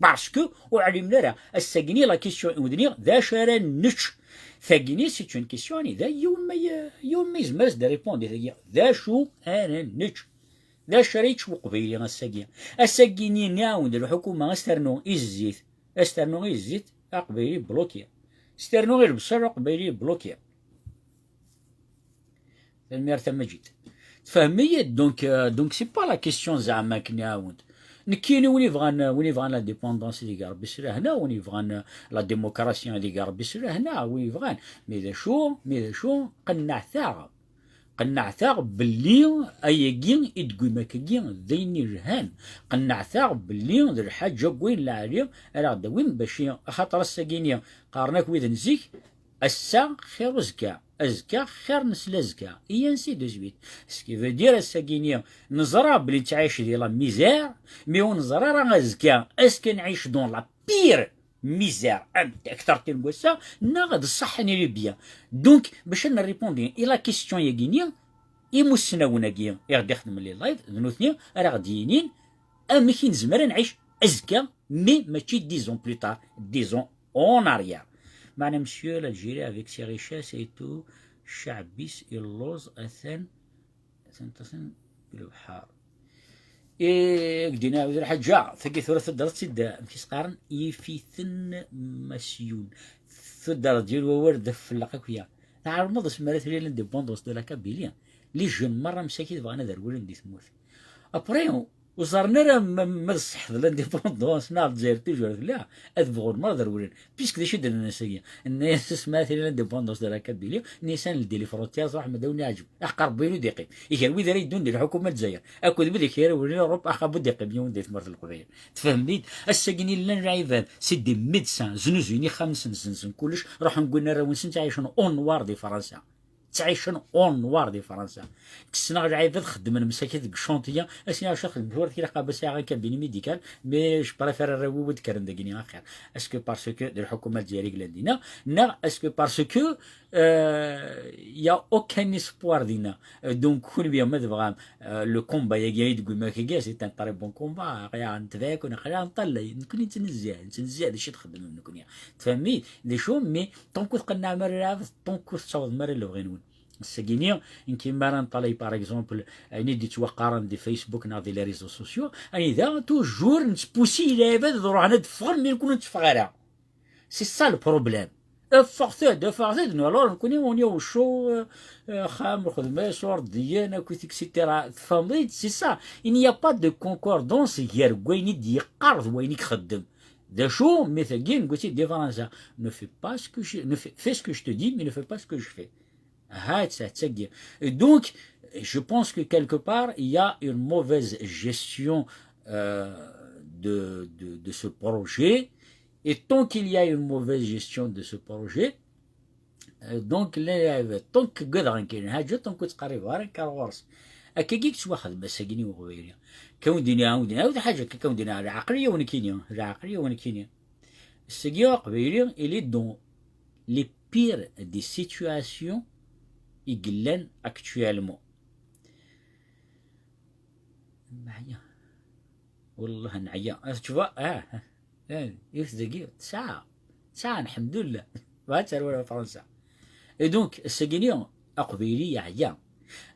باسكو وعلمنا راه الساكني لا كيسيون ودني ذا شارا نتش. ثاقيني سي اون كيسيون ذا يوم ما يزمرز دا ريبوندي ذا شو انا نتش. ذا شريتش وقبيلي غساكين. الساكيني نعاود الحكومة استرنو الزيت. استرنو الزيت قبيلي بلوكيا. استرنو غير بصر قبيلي بلوكيا. المير ثم جيت. تفهمي دونك سي با لا كيسيون زعما كنعاود. نكيني وني فغان لا ديبوندونس اللي قال بسرا هنا وني فغان لا ديموكراسي اللي قال بسرا هنا وني فغان مي ذا شو قنع ثاغ باللي اياكين ادقوي ماكاكين ذيني جهان قنع ثاغ باللي ذا الحاجه كوين لا عليهم راه دوين باش خاطر الساكينيا قارناك ويذ نزيك السا خير وزكا أزكا خير نسلا زكا إيا نسي دو زويت. سكي فو دير الساكينيا نزرا بلي تعيش دي لا ميزير مي ونزرا راه زكا اسكي نعيش دون لا بير ميزير انت اكثر تنبوسا نا غاد الصحني لي بيان. دونك باش نريبوندي إلا كيستيون يا غينيا يمسناونا كيا غادي يخدم لي لايف ذنوثنيا راه غادي ينين اما كي نزمر نعيش ازكا مي ماشي ديزون بلوتار ديزون اون اريير. معنا مسيو l'Algérie avec ses richesses et tout شعبيس اللوز أثن تصن بالبحار. قدينا وزير حاجة ثقي ثورة الدرس سيدا مكيس قارن يفيثن مسيون ثدر ديال وورد في اللقاكويا. نعرف مضى سمارات ريال انديبوندونس دو لا كابيليا لي جون مرة مساكين بغانا دار ندي ثموث. أبري وصارنا راه ما الصح لانديبوندونس ناض الجزائر توجور لا اذبغوا ما ضرورين بيسك دي شد الناس الناس اسمها لانديبوندونس ديال كابيليا نيسان ديال فرونتيير صراحه ما داوني عجب احقر بينو دقيق يكون ويذا يدون ديال الحكومه الجزائر اكو بدي كير ولي اوروب اخا بدي قبيون ديال مرت القبيل تفهمني الساكنين لنا العيبان سي دي ميدسان زنوزيني خمس سنين كلش راح نقول راه ونسن تعيشون اون نوار دي فرنسا تعيشون اون نوار دي فرنسا كسنا العيبات خدمنا مساكين ديك الشونطيه اسنا واش خدم بور كي رقابه ساعه كابيني ميديكال مي جو بريفير الروود كرن داكيني اخر اسكو باسكو ديال الحكومه الجزائريه لدينا نا اسكو باسكو يا اوكان اسبوار دينا دونك كون بيا ما تبغى لو كومبا يا جاي تقول ما كي سي ان طري بون كومبا يا نتفاك ونخليها نطلع نكون نتنزع داكشي تخدم نكون تفهمي لي شو مي طونكو تقنع مرة طونكو تصاوب مرة اللي بغينا الساكينيا يمكن ما نطلع باغ اكزومبل اني دي توقارن دي فيسبوك ناضي لي ريزو سوسيو اني ذا توجور نسبوسي لعباد نروح ندفغ مي نكون نتفغرها سي سا البروبليم فورث نو نكوني وني وشو خام خدمه صور ديانا كويت اكسيتيرا فهمتي سي سا ان يا با دو كونكوردونس غير كويني دي قرض وينك خدم ده شو مثل جين قلتي دي فرنسا نو في با سكو نو في سكو جو دي مي نو في با سكو جو في. Donc, je pense que quelque part, il y a une mauvaise gestion de ce projet. Et tant qu'il y a une mauvaise gestion de ce projet, donc, tant que tant que تقريبا كالغرس أكيد تواخد بس سجني وغيرها كون دينا هذا حاجة كون دينا العقلية ونكينيا السجيا قبيلة اللي دون les pire des situations يقلن actuellement. معايا والله نعيا تشوفا يوث دقيقة ساعة الحمد لله ما تروى فرنسا. Et donc السجينيون أقبيلي عيا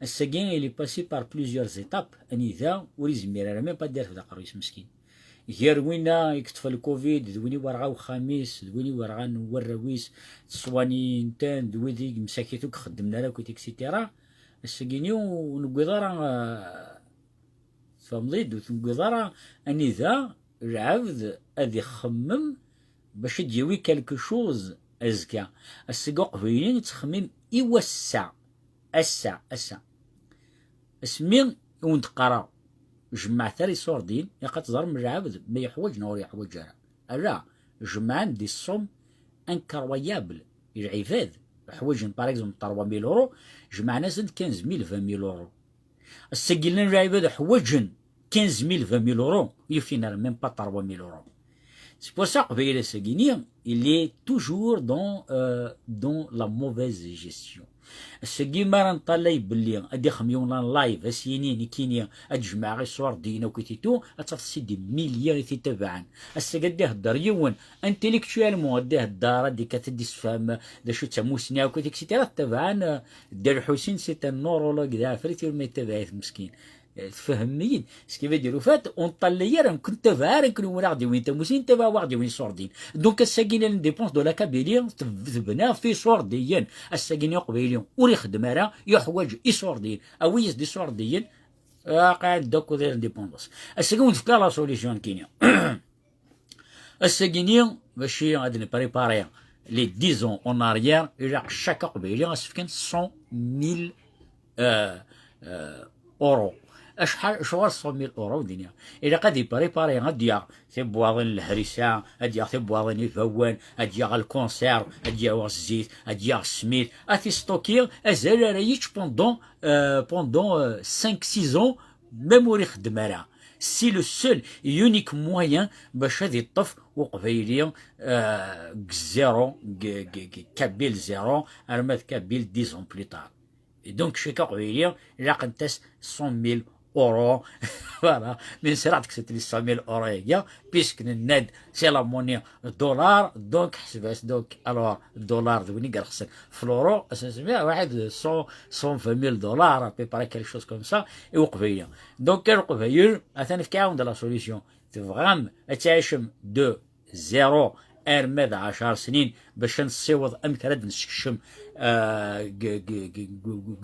السجين اللي باسي بار بليزيور زيتاب اني ذا وريزمير انا ميم با دار في قريس مسكين غير وينا يكتف الكوفيد دويني ورغا وخميس دويني ورغا نورويس تصواني نتان دوي ديك مساكيتوك خدمنا لك اكسيتيرا السجينيو نقدر فمضيد وتنقدر اني ذا العبد اذي خمم باش تجيوي كالكو شوز ازكا السقوق فيني تخمم يوسع السع اسمين ونتقرا جمع ثري صوردين يا تزار من العبد ما يحوج نور يحوج لا جمعان دي الصوم انكرويابل العفاذ حوج باغ اكزومبل 3000 اورو جمعنا سند 15000 20000 اورو السجلنا العباد حوجن 15000 20000 اورو يفينا ميم با 3000 اورو. C'est pour ça que le Séguinien, il est toujours dans la mauvaise gestion. السجين ما نطلع باللي ادي خميون لايف اسينين كينيا اجمع غير صور دينا وكيتيتو اتفسي دي مليار تتبعن السجاد ده الدار يون انتيليكتوالمون ده الدار دي كتدي فهم دا شو تسموسنيا وكيتيك سيتي تبعن دار حسين سيت النورولوج دا فريتي ما يتبعث مسكين تفهمين سكيف يديروا فات اونطلير كنت فار كنو ناغدي وين تموسين تبع واغدي وين صوردين دونك الساكين الانديبونس دو لا كابيليون تبنا في صورديين الساكين قبيليون وريخدم راه يحوج يصوردين اويس دي صورديين قاعد دوكو ديال الانديبوندونس الساكين في لا سوليسيون كينيا الساكين باش غادي بريباري لي 10 اون اريير الى شاك قبيلي غاسفكن 100000 اورو اشحال شوال 100000 اورو دنيا الا قد يبريباري غاديا تبواضن الهريسه غاديا تبواضن الفوان غاديا الكونسير غاديا الزيت غاديا السميت اتي ستوكير ازال رايتش بوندون 5 6 ans ميموري خدم راه سي لو سول يونيك موين باش هادي الطف وقبيلي زيرو كابيل زيرو ارمات كابيل 10 ans بلي طار. دونك شيكا قبيلي لا قنتاس 100000 اورو فوالا من سرعتك ستري 100000 اورو يا بيسك الناد سي لا موني دولار دونك حسباس دونك الوغ الدولار دويني قال خسر في الاورو اساسا واحد 120000 دولار بي باري كالك شوز كوم سا وقبيلي دونك كان قبيل اثاني في كاون دو لا سوليسيون تفغام تعيشم دو زيرو ارمد 10 سنين باش نصيوض امكراد نسكشم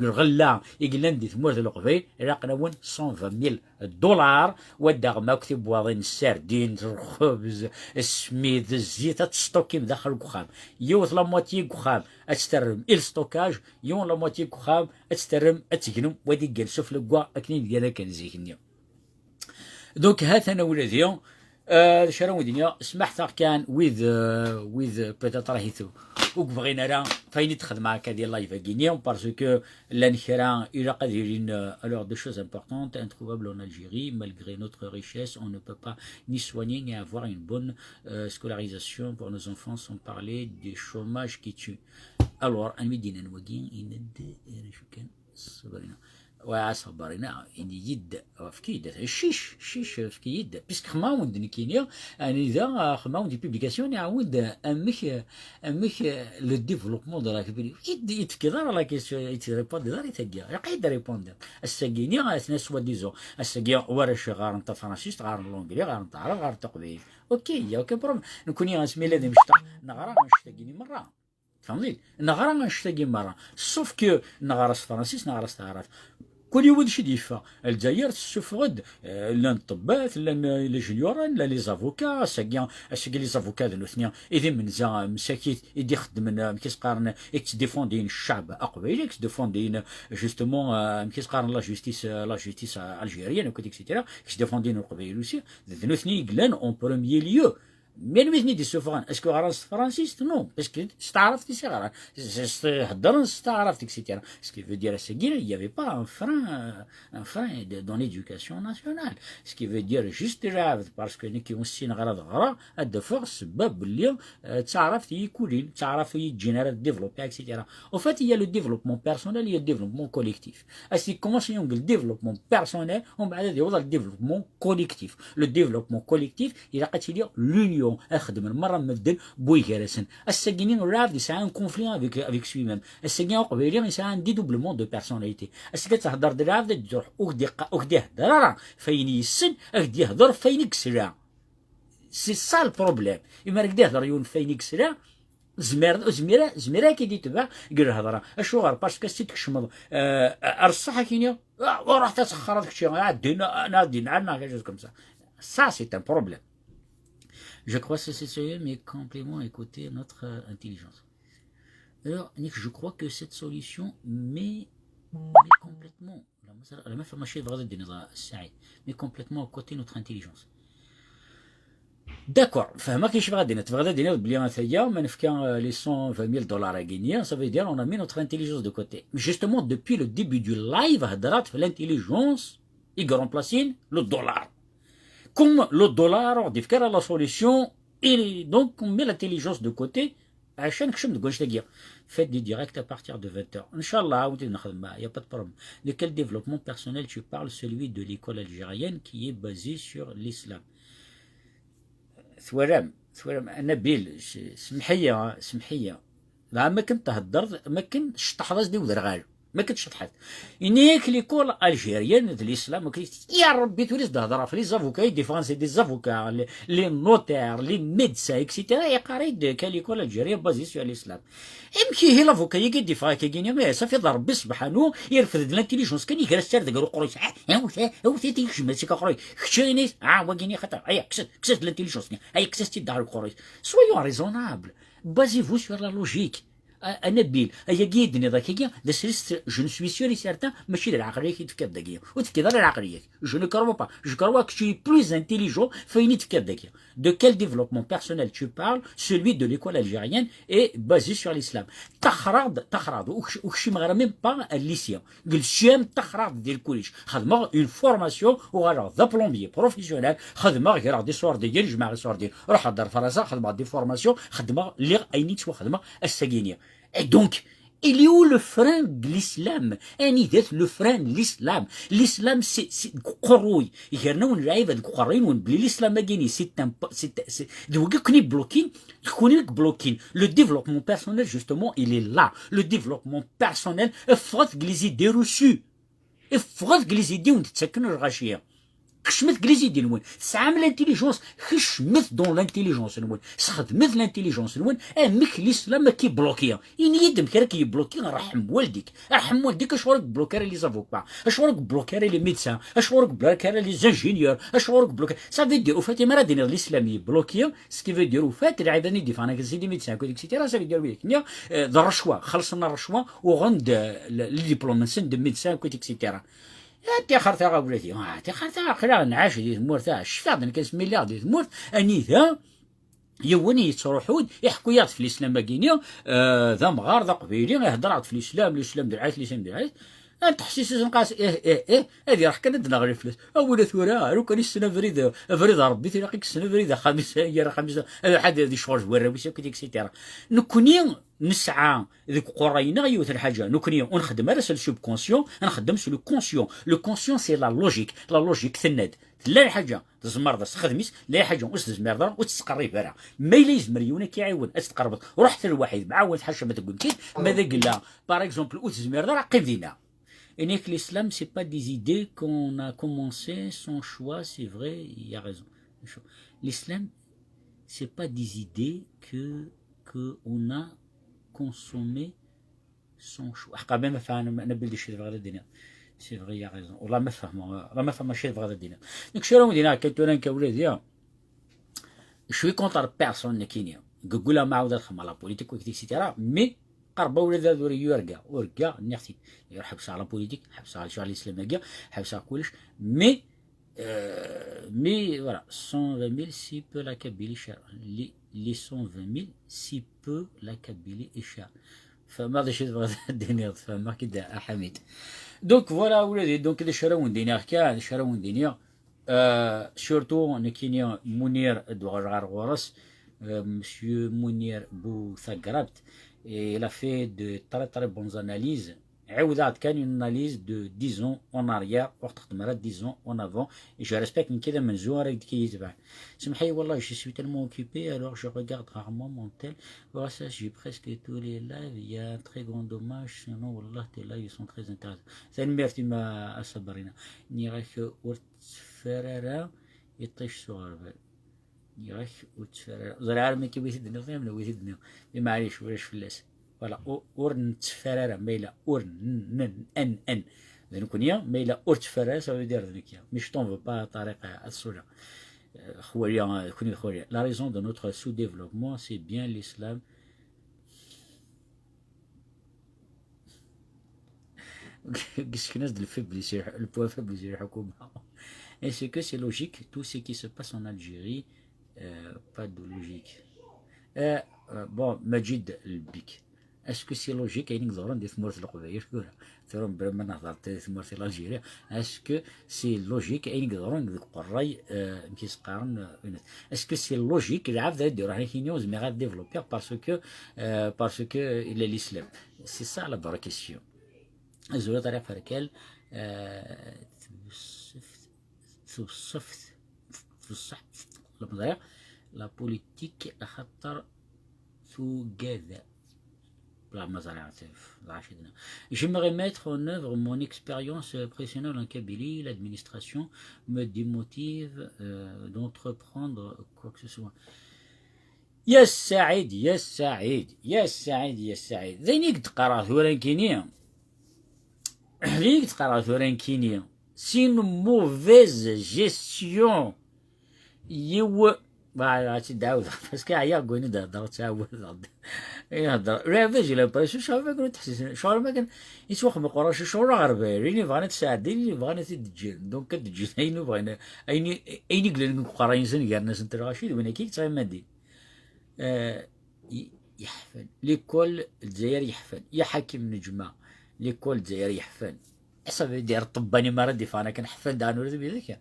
غلا يقلن دي ثمورة القبيل راقنا 120000 دولار وداغ ما كتب واضين السردين الخبز السميد الزيت تستوكي داخل الكخام يوث لا موتي كخام اتسترم الستوكاج يون لا موتي كخام اتسترم اتجنم ودي جلسو في الكوا اكنين ديالها كان زيكنيا دونك هاثنا ولادي شراو دنيا سمحت كان ويذ بيتيت راهيتو وبغينا راه فاين تخدم معاك ديال لايف غينيا باسكو لانخرا الى قادرين alors des choses importantes introuvables en Algérie malgré notre richesse on ne peut pas ni soigner ni avoir une bonne scolarisation pour nos enfants sans parler du chômage qui tue alors المدينه نواقين يند شو كان صبرنا وصبرنا إني يد في كيد الشيش في كيد بيسك خماوند نكينيا أنا إذا خماوند بيبليكاسيون يعاود أمك لو ديفلوبمون دو لا كبير يد في كذا لا كيسيون يتريبوند دار يتجا يقيد ريبوند السجينيا أثناء سوا ديزو السجيا ورش غار نتا فرنسيس غار لونجلي غار نتا عرب غار تقبيل أوكي بروم نكوني اسمي لازم نشتاق نغرا نشتاقيني مرة فهمتي نغرا نشتاقي مرة سوف كو نغرا فرنسيس نغرا تعرف كل يوم شي ديفا الجزائر تسفغد لا الطبات لا لي جونيوران لا لي زافوكا ساكيا لي زافوكا دو الاثنين اذا من زا مساكيت يدي خدم كيس قارن اكس ديفوندين الشعب اقبيل اكس ديفوندين جوستومون كيس قارن لا جوستيس الجيريان وكذا اكسيتيرا كيس ديفوندين القبيل اوسي الاثنين يقلان اون بروميي ليو مين مثني دي سوفران اسكو غرانس فرانسيست نو باسكو استعرفتي سي غران هضر استعرفتك اكسيتيرا سكي فو دير سيغير يافي با ان فران دون ليدوكاسيون ناسيونال سكي فو دير جوست رافد باسكو نيكي ونسين غرا غرا اد فورس باب اللي تعرفت يكولين تعرف يجينيرال ديفلوبي اكسيتيرا او فات هي لو ديفلوبمون بيرسونيل هي ديفلوبمون كوليكتيف اسي كومونسي يونغ ديفلوبمون بيرسونيل ومن بعد يوضع ديفلوبمون كوليكتيف لو ديفلوبمون كوليكتيف الى قتلي لونيون اخدم المره مبدل بوي كارسن الساكينين رافد يسعى ان كونفلي افيك سوي ميم الساكين قبيلي يسعى ان ديدوبلمون دو بيرسوناليتي اسكي تهضر درافد تروح وكدي هضر فين يسن اكدي يهضر فين يكسرا سي سا البروبليم اما كدي يهضر يون فين يكسرا زميرا كي دي تبع قال الهضره اشو غير باسكو سي تكشمض الصح كينيا وراح تسخر هذاك الشيء عندنا نادينا عندنا كاع جوج كمسا سا سي ان بروبليم. Je crois que c'est sérieux, mais complètement à écouter notre intelligence. Alors, Nick, je crois que cette solution met complètement, mais complètement à côté notre intelligence. D'accord, فهمك ايش بغا دينا تبغى دينا بلي مثلا ما نفكا لي 120 دولار غينيا ça veut dire on a mis notre intelligence de côté. Justement depuis le début du live هضرات في l'intelligence يقرون بلاسين le dollar. Comme le dollar on dit que la solution et donc on met l'intelligence de côté عشان كشم تقولش تلقى faites des directs à partir de 20h Inch'Allah ودي نخدم معاه y a pas de problème. De quel développement personnel tu parles? Celui de l'école algérienne qui est basée sur l'islam. ثورام نبيل سمحيه ما كنت تهدر ما كنتش تحرز دي ودرغال ما كنتش تحط انيك ليكول الجيريان الاسلام يا ربي تولي تهضر في لي زافوكا دي فرنسي دي زافوكا لي نوتير لي ميدسا اكسيتيرا يا قريد كاليكول الجيريان بازي سو الاسلام يمشي هي لافوكا يجي دي فاكي كينيا صافي ضرب سبحانه يرفض لانتيليجونس كان يجلس سير داك قروي هو تي جمعتي كقروي خشيني واكيني خطر اي كسات لانتيليجونس اي كساتي دار القروي سويون ريزونابل بازي فو سور لا لوجيك انابيل هي قيدني ذاك ذا سيست جو نسوي سيور سيرتان ماشي العقليه كي تفكر داكيا وتفكر العقليه جو نو كرو با جو كرو que tu es plus intelligent فين تفكر داكيا de quel développement personnel tu parles celui de l'école algérienne est basé sur l'islam تخرض وكشي مغرا ميم با الليسيا قال شام تخرض ديال الكوليج خدمه اون فورماسيون وغير ذا بلومبيي بروفيسيونيل خدمه غير دي سوار ديال جماعه سوار ديال روح هضر فرنسا خدمه دي فورماسيون خدمه اللي اينيت وخدمه الساكينيه. Et donc, il est où le frein de l'islam? Le frein de l'islam. L'islam, c'est قروي. يهرناو نلعب هاد قرين ونبلي الاسلام ماكيني سي دوكا كوني بلوكين تكوني لك بلوكين. Le développement personnel justement, il est là. Le développement personnel افرض les idées reçues. افرض les idées ونتسكن الغاشيه. خشمت كليزي دي نون سعام لانتيليجونس خشمت دون لانتيليجونس نون خدمت لانتيليجونس نون امك الاسلام كي بلوكيا يعني يدم كي راكي بلوكي رحم والديك اشورك بلوكاري لي زافوكا اشورك بلوكاري لي ميدسان اشورك بلوكاري لي زانجينيور اشورك بلوكاري سافي دير وفاتي مرا دير الاسلامي بلوكيا سكي في دير وفات العيداني دي فانا كزيدي ميدسان كوديك سيتيرا سافي دير وياك نيا ذا الرشوه خلصنا الرشوه وغند لي ديبلوم نسن دو ميدسان كوديك سيتيرا تيخرتها غابولاتي تيخرتها خلا نعاش دي ثمور تاع الشفاض كاس مليار دي ثمور انيثا يوني يتروحون يحكوا في الاسلام باكينيا ذا مغار ذا قبيلي هضرات في الاسلام درعات الاسلام درعات تحسيس نقاس هذه راح كانت نغري فلوس اولا ثورا لو كان السنه فريده ربي تلاقيك السنه فريده خمسه يا خمسه حد هذه شهور ورا ويش كيك سيتيرا نكوني نسعى ذيك قرينا يوث الحاجه نكوني ونخدم على السوب كونسيون نخدم سو لو كونسيون لو كونسيون سي لا لوجيك ثناد لا حاجه تزمر ذا خدميس لا حاجه وتزمر ذا وتسقري برا ما يلزم يونا كيعاون تقربط ورحت الواحد معاود حاجه ما تقول كي ماذا قال لا باغ اكزومبل وتزمر ذا قيم دينا. Et que l'islam, c'est pas des idées qu'on a commencé son choix, c'est vrai, il y a raison. L'islam, c'est pas des idées que on a consommé son choix. Quand même, c'est vrai, il y a raison. Allah m'a fait marcher vers le dîner. Donc, je suis là, je suis contre personne qui n'est pas la politique, etc. Mais قربوا ولا ذا ورقا نختي يروح حبس على بوليتيك حبس على الشغل الاسلاميه حبس على كلش مي Mais voilà, 120 000 si peu la Kabylie cher. Les 120 000 si peu la Kabylie est cher. فما هذا الشيء تبغى الدنيا فما كده حميد. دونك فوالا ولادي دونك اللي شراون دينيا كاع شراون دينيا سورتو نكينيا منير دوغار غورس مسيو منير بو ثقربت il a fait de très très bonnes analyses. عاودات كان une analyse de 10 ans en arrière وقت خدمرات 10 ans en avant et je respecte من كده من زوار كي يتبع سمحي والله je suis tellement occupé alors je regarde rarement mon tel voilà ça j'ai presque tous les lives il y a un très grand dommage sinon والله tes lives sont très intéressants ثاني ميرتي ما أصبرنا نيراك ورت فرارا يطيش صغار نيراك ورت فرارا زرع ميكي ويثدنا فهمنا ويثدنا معليش ولاش فلاس فوالا اور نتفرر ميلا اور ان ان ذنكونيا ميلا اور تفرر سا يدير ذنكيا مش طون با طريقه الصوره خويا كوني خويا لا ريزون دو نوتر سو ديفلوبمون سي بيان l'islam qu'est-ce que le faible le point faible c'est الحكومه et c'est que c'est logique tout ce qui se passe en Algérie pas de logique bon مجيد البيك اسكو سي لوجيك يعني نقدروا ندير ثمورة القبائل كورا ثورم بلا ما نهضر ثمورة الجزائر اسكو سي لوجيك يعني نقدروا نذوقوا الراي كيس قارن اسكو سي لوجيك اللي عاد يديروا هنا كي نيوز مي غاد ديفلوبير باسكو الى الاسلام سي سا لا برا كيسيون زولا طريق فركال في الصح لا بوليتيك خطر ثو كذا J'aimerais mettre en œuvre mon expérience professionnelle en Kabylie. L'administration me démotive d'entreprendre quoi que ce soit. يا السعيد يا السعيد يا السعيد يا السعيد ذينيك تقرا ثورانكينيا ذينيك تقرا ثورانكينيا سي موفيز جيستيون يو عرفتي داود باسكو عيا قولي دهضر تعاود يهضر رافج لا باش شوف ما كنت تحسس شعور ما كان يسوق ما قراش شعور غربي بغينا تساعدني بغينا تدجل دونك كتدجل اين بغينا اين قلنا قراين سن قال الناس انت رشيد وانا كي تصايب مادي يحفل ليكول الجزائر يحفل يا حاكم نجمه ليكول الجزائر يحفل حسب يدير طباني ما ردي فانا كنحفل دانو بذاك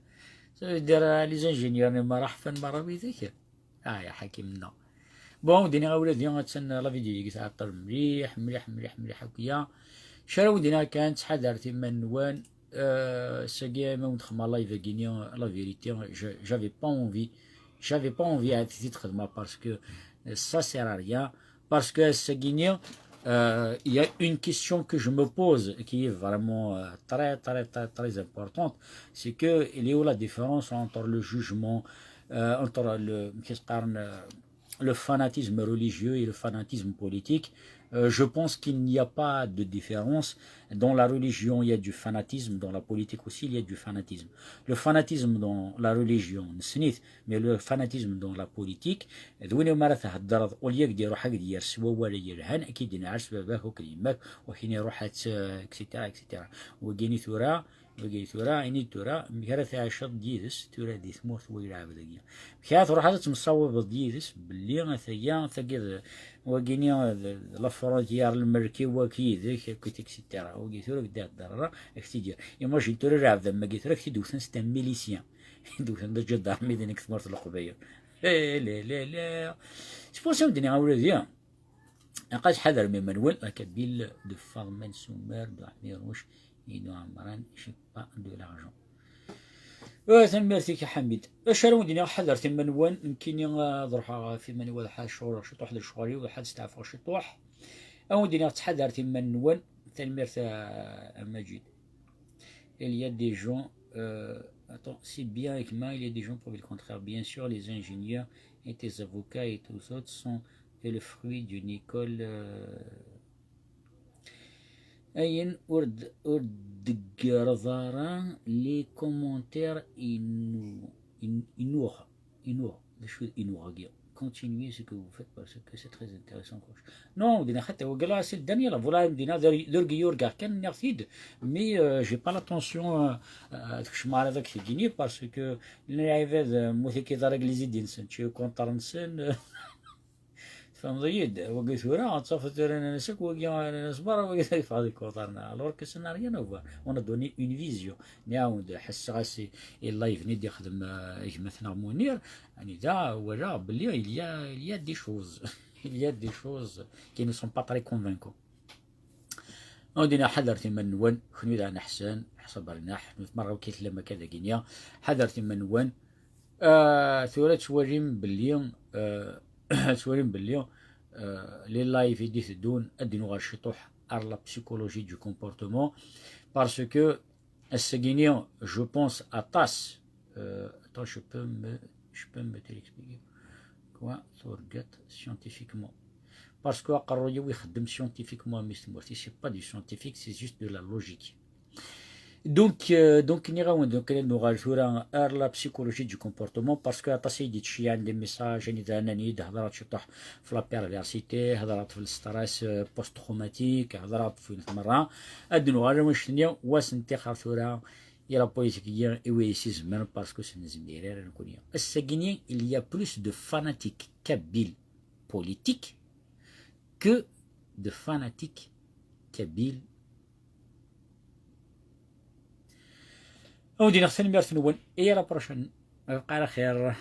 دير لي زانجينيور ما راح فن مرة بيذاك يا حكيمنا بون دينا ولادي غتسنى لا فيديو اللي تعطل مليح مليح مليح مليح هكايا شراو دينا كانت حضرتي من نوان ساكيا ما ندخل لايف كينيا لا فيريتي j'avais pas envie à تخدمها باسكو ça sert à rien parce que Guinée il y a une question que je me pose qui est vraiment très très très très importante, c'est que il est où la différence entre le jugement entre le fanatisme religieux et le fanatisme politique. Je pense qu'il n'y a pas de différence. Dans la religion, il y a du fanatisme. Dans la politique aussi, il y a du fanatisme. Le fanatisme dans la religion, mais le fanatisme dans la politique, دويني مرة تهدر وليك ديرو حق ديال سوا ولا يرهن أكيد نعرف باباه وكلمات وحين يروح اكسيتيرا اكسيتيرا وكيني ثورا إني تورا مكارث عشر ديدس تورا دي ثموت ويلعب ذاكيا مكارث روح هذا تمصوب ديدس باللي ثيا ثقيل وكيني لا فرونتيير المركي وكيذاك كنت اكسيتيرا وكي ثورا كدا الضرر اكسيدير يما جي تورا رعب ذا ما قلت لك تدوثن ستان ميليسيان دوثن دا جدار ميدينك ثمرت القبيل لا لا لا لا سبونسيون ديني أولاديا قاش حذر من منول كبيل دو فارمين سومير بحميروش يدو عمران شي با دو لارجون ميرسي حميد شارون ديني حذرت من وين يمكن نروح في من واحد حال شهور شي طوح للشهوري واحد استعفى شي طوح او ديني تحذرت من وين تنميرت مجيد il y a des gens attends c'est bien avec moi il y a des gens pour le contraire bien sûr les ingénieurs et tes avocats et tous autres sont le fruit d'une école أين أرد قرضارا لي كومنتير إنوغ شو إنوغ continuez ce que vous faites parce que c'est très intéressant. Non, دينا حتى هو قال سي دانيال فوالا دينا درغيور كاع كان نغتيد مي جي با لاتونسيون داك الشمار هذاك في كيني باسكو العباد موثي كيضرق لي زيدين سنتشي كونتر نسن فهم ضيد وقيت ورا تصافت انا نسك وقيا نصبر وقيت في هذيك كونترنا الور كسنا ريان اوفر اون دوني اون فيزيون نعاود حس غاسي اللايف نيد يخدم مثلا منير يعني دا ورا بلي il y a des choses il y a des choses qui ne sont pas très convaincants ودينا حذرت من نون خنود انا حسن حسب رناح مره وكيت لما كذا كينيا حذرت من نون ثورة توريم بلي توريم بلي لي لايف يدي تدون ادينو غير شطوح ار لا بسيكولوجي دو كومبورتمون باسكو السكينيون جو بونس ا تاس attends je peux me t'expliquer quoi تورغات scientifiquement parce que قرروا يخدم scientifiquement ميستمورتي سي با دي scientifique c'est juste de la logique دونك نيغاون دونك نوغال ثورا ار لا بسيكولوجي دو كومبورتمون باسكو تصيدي تشي عندي ميساج يعني داناني هضرات شطح في لا بيرفيرسيتي هضرات في الستريس بوست تروماتيك هضرات في المره ادنو واش نيا واسنتي خاطورا يلا بوليتيكيا ايويسيزم باسكو سنزميرير نكون الساكيني il y a plus de fanatiques kabyles politiques que de fanatiques kabyles ودي نغسل ميرث نون إيه لا بروشن بقى على خير.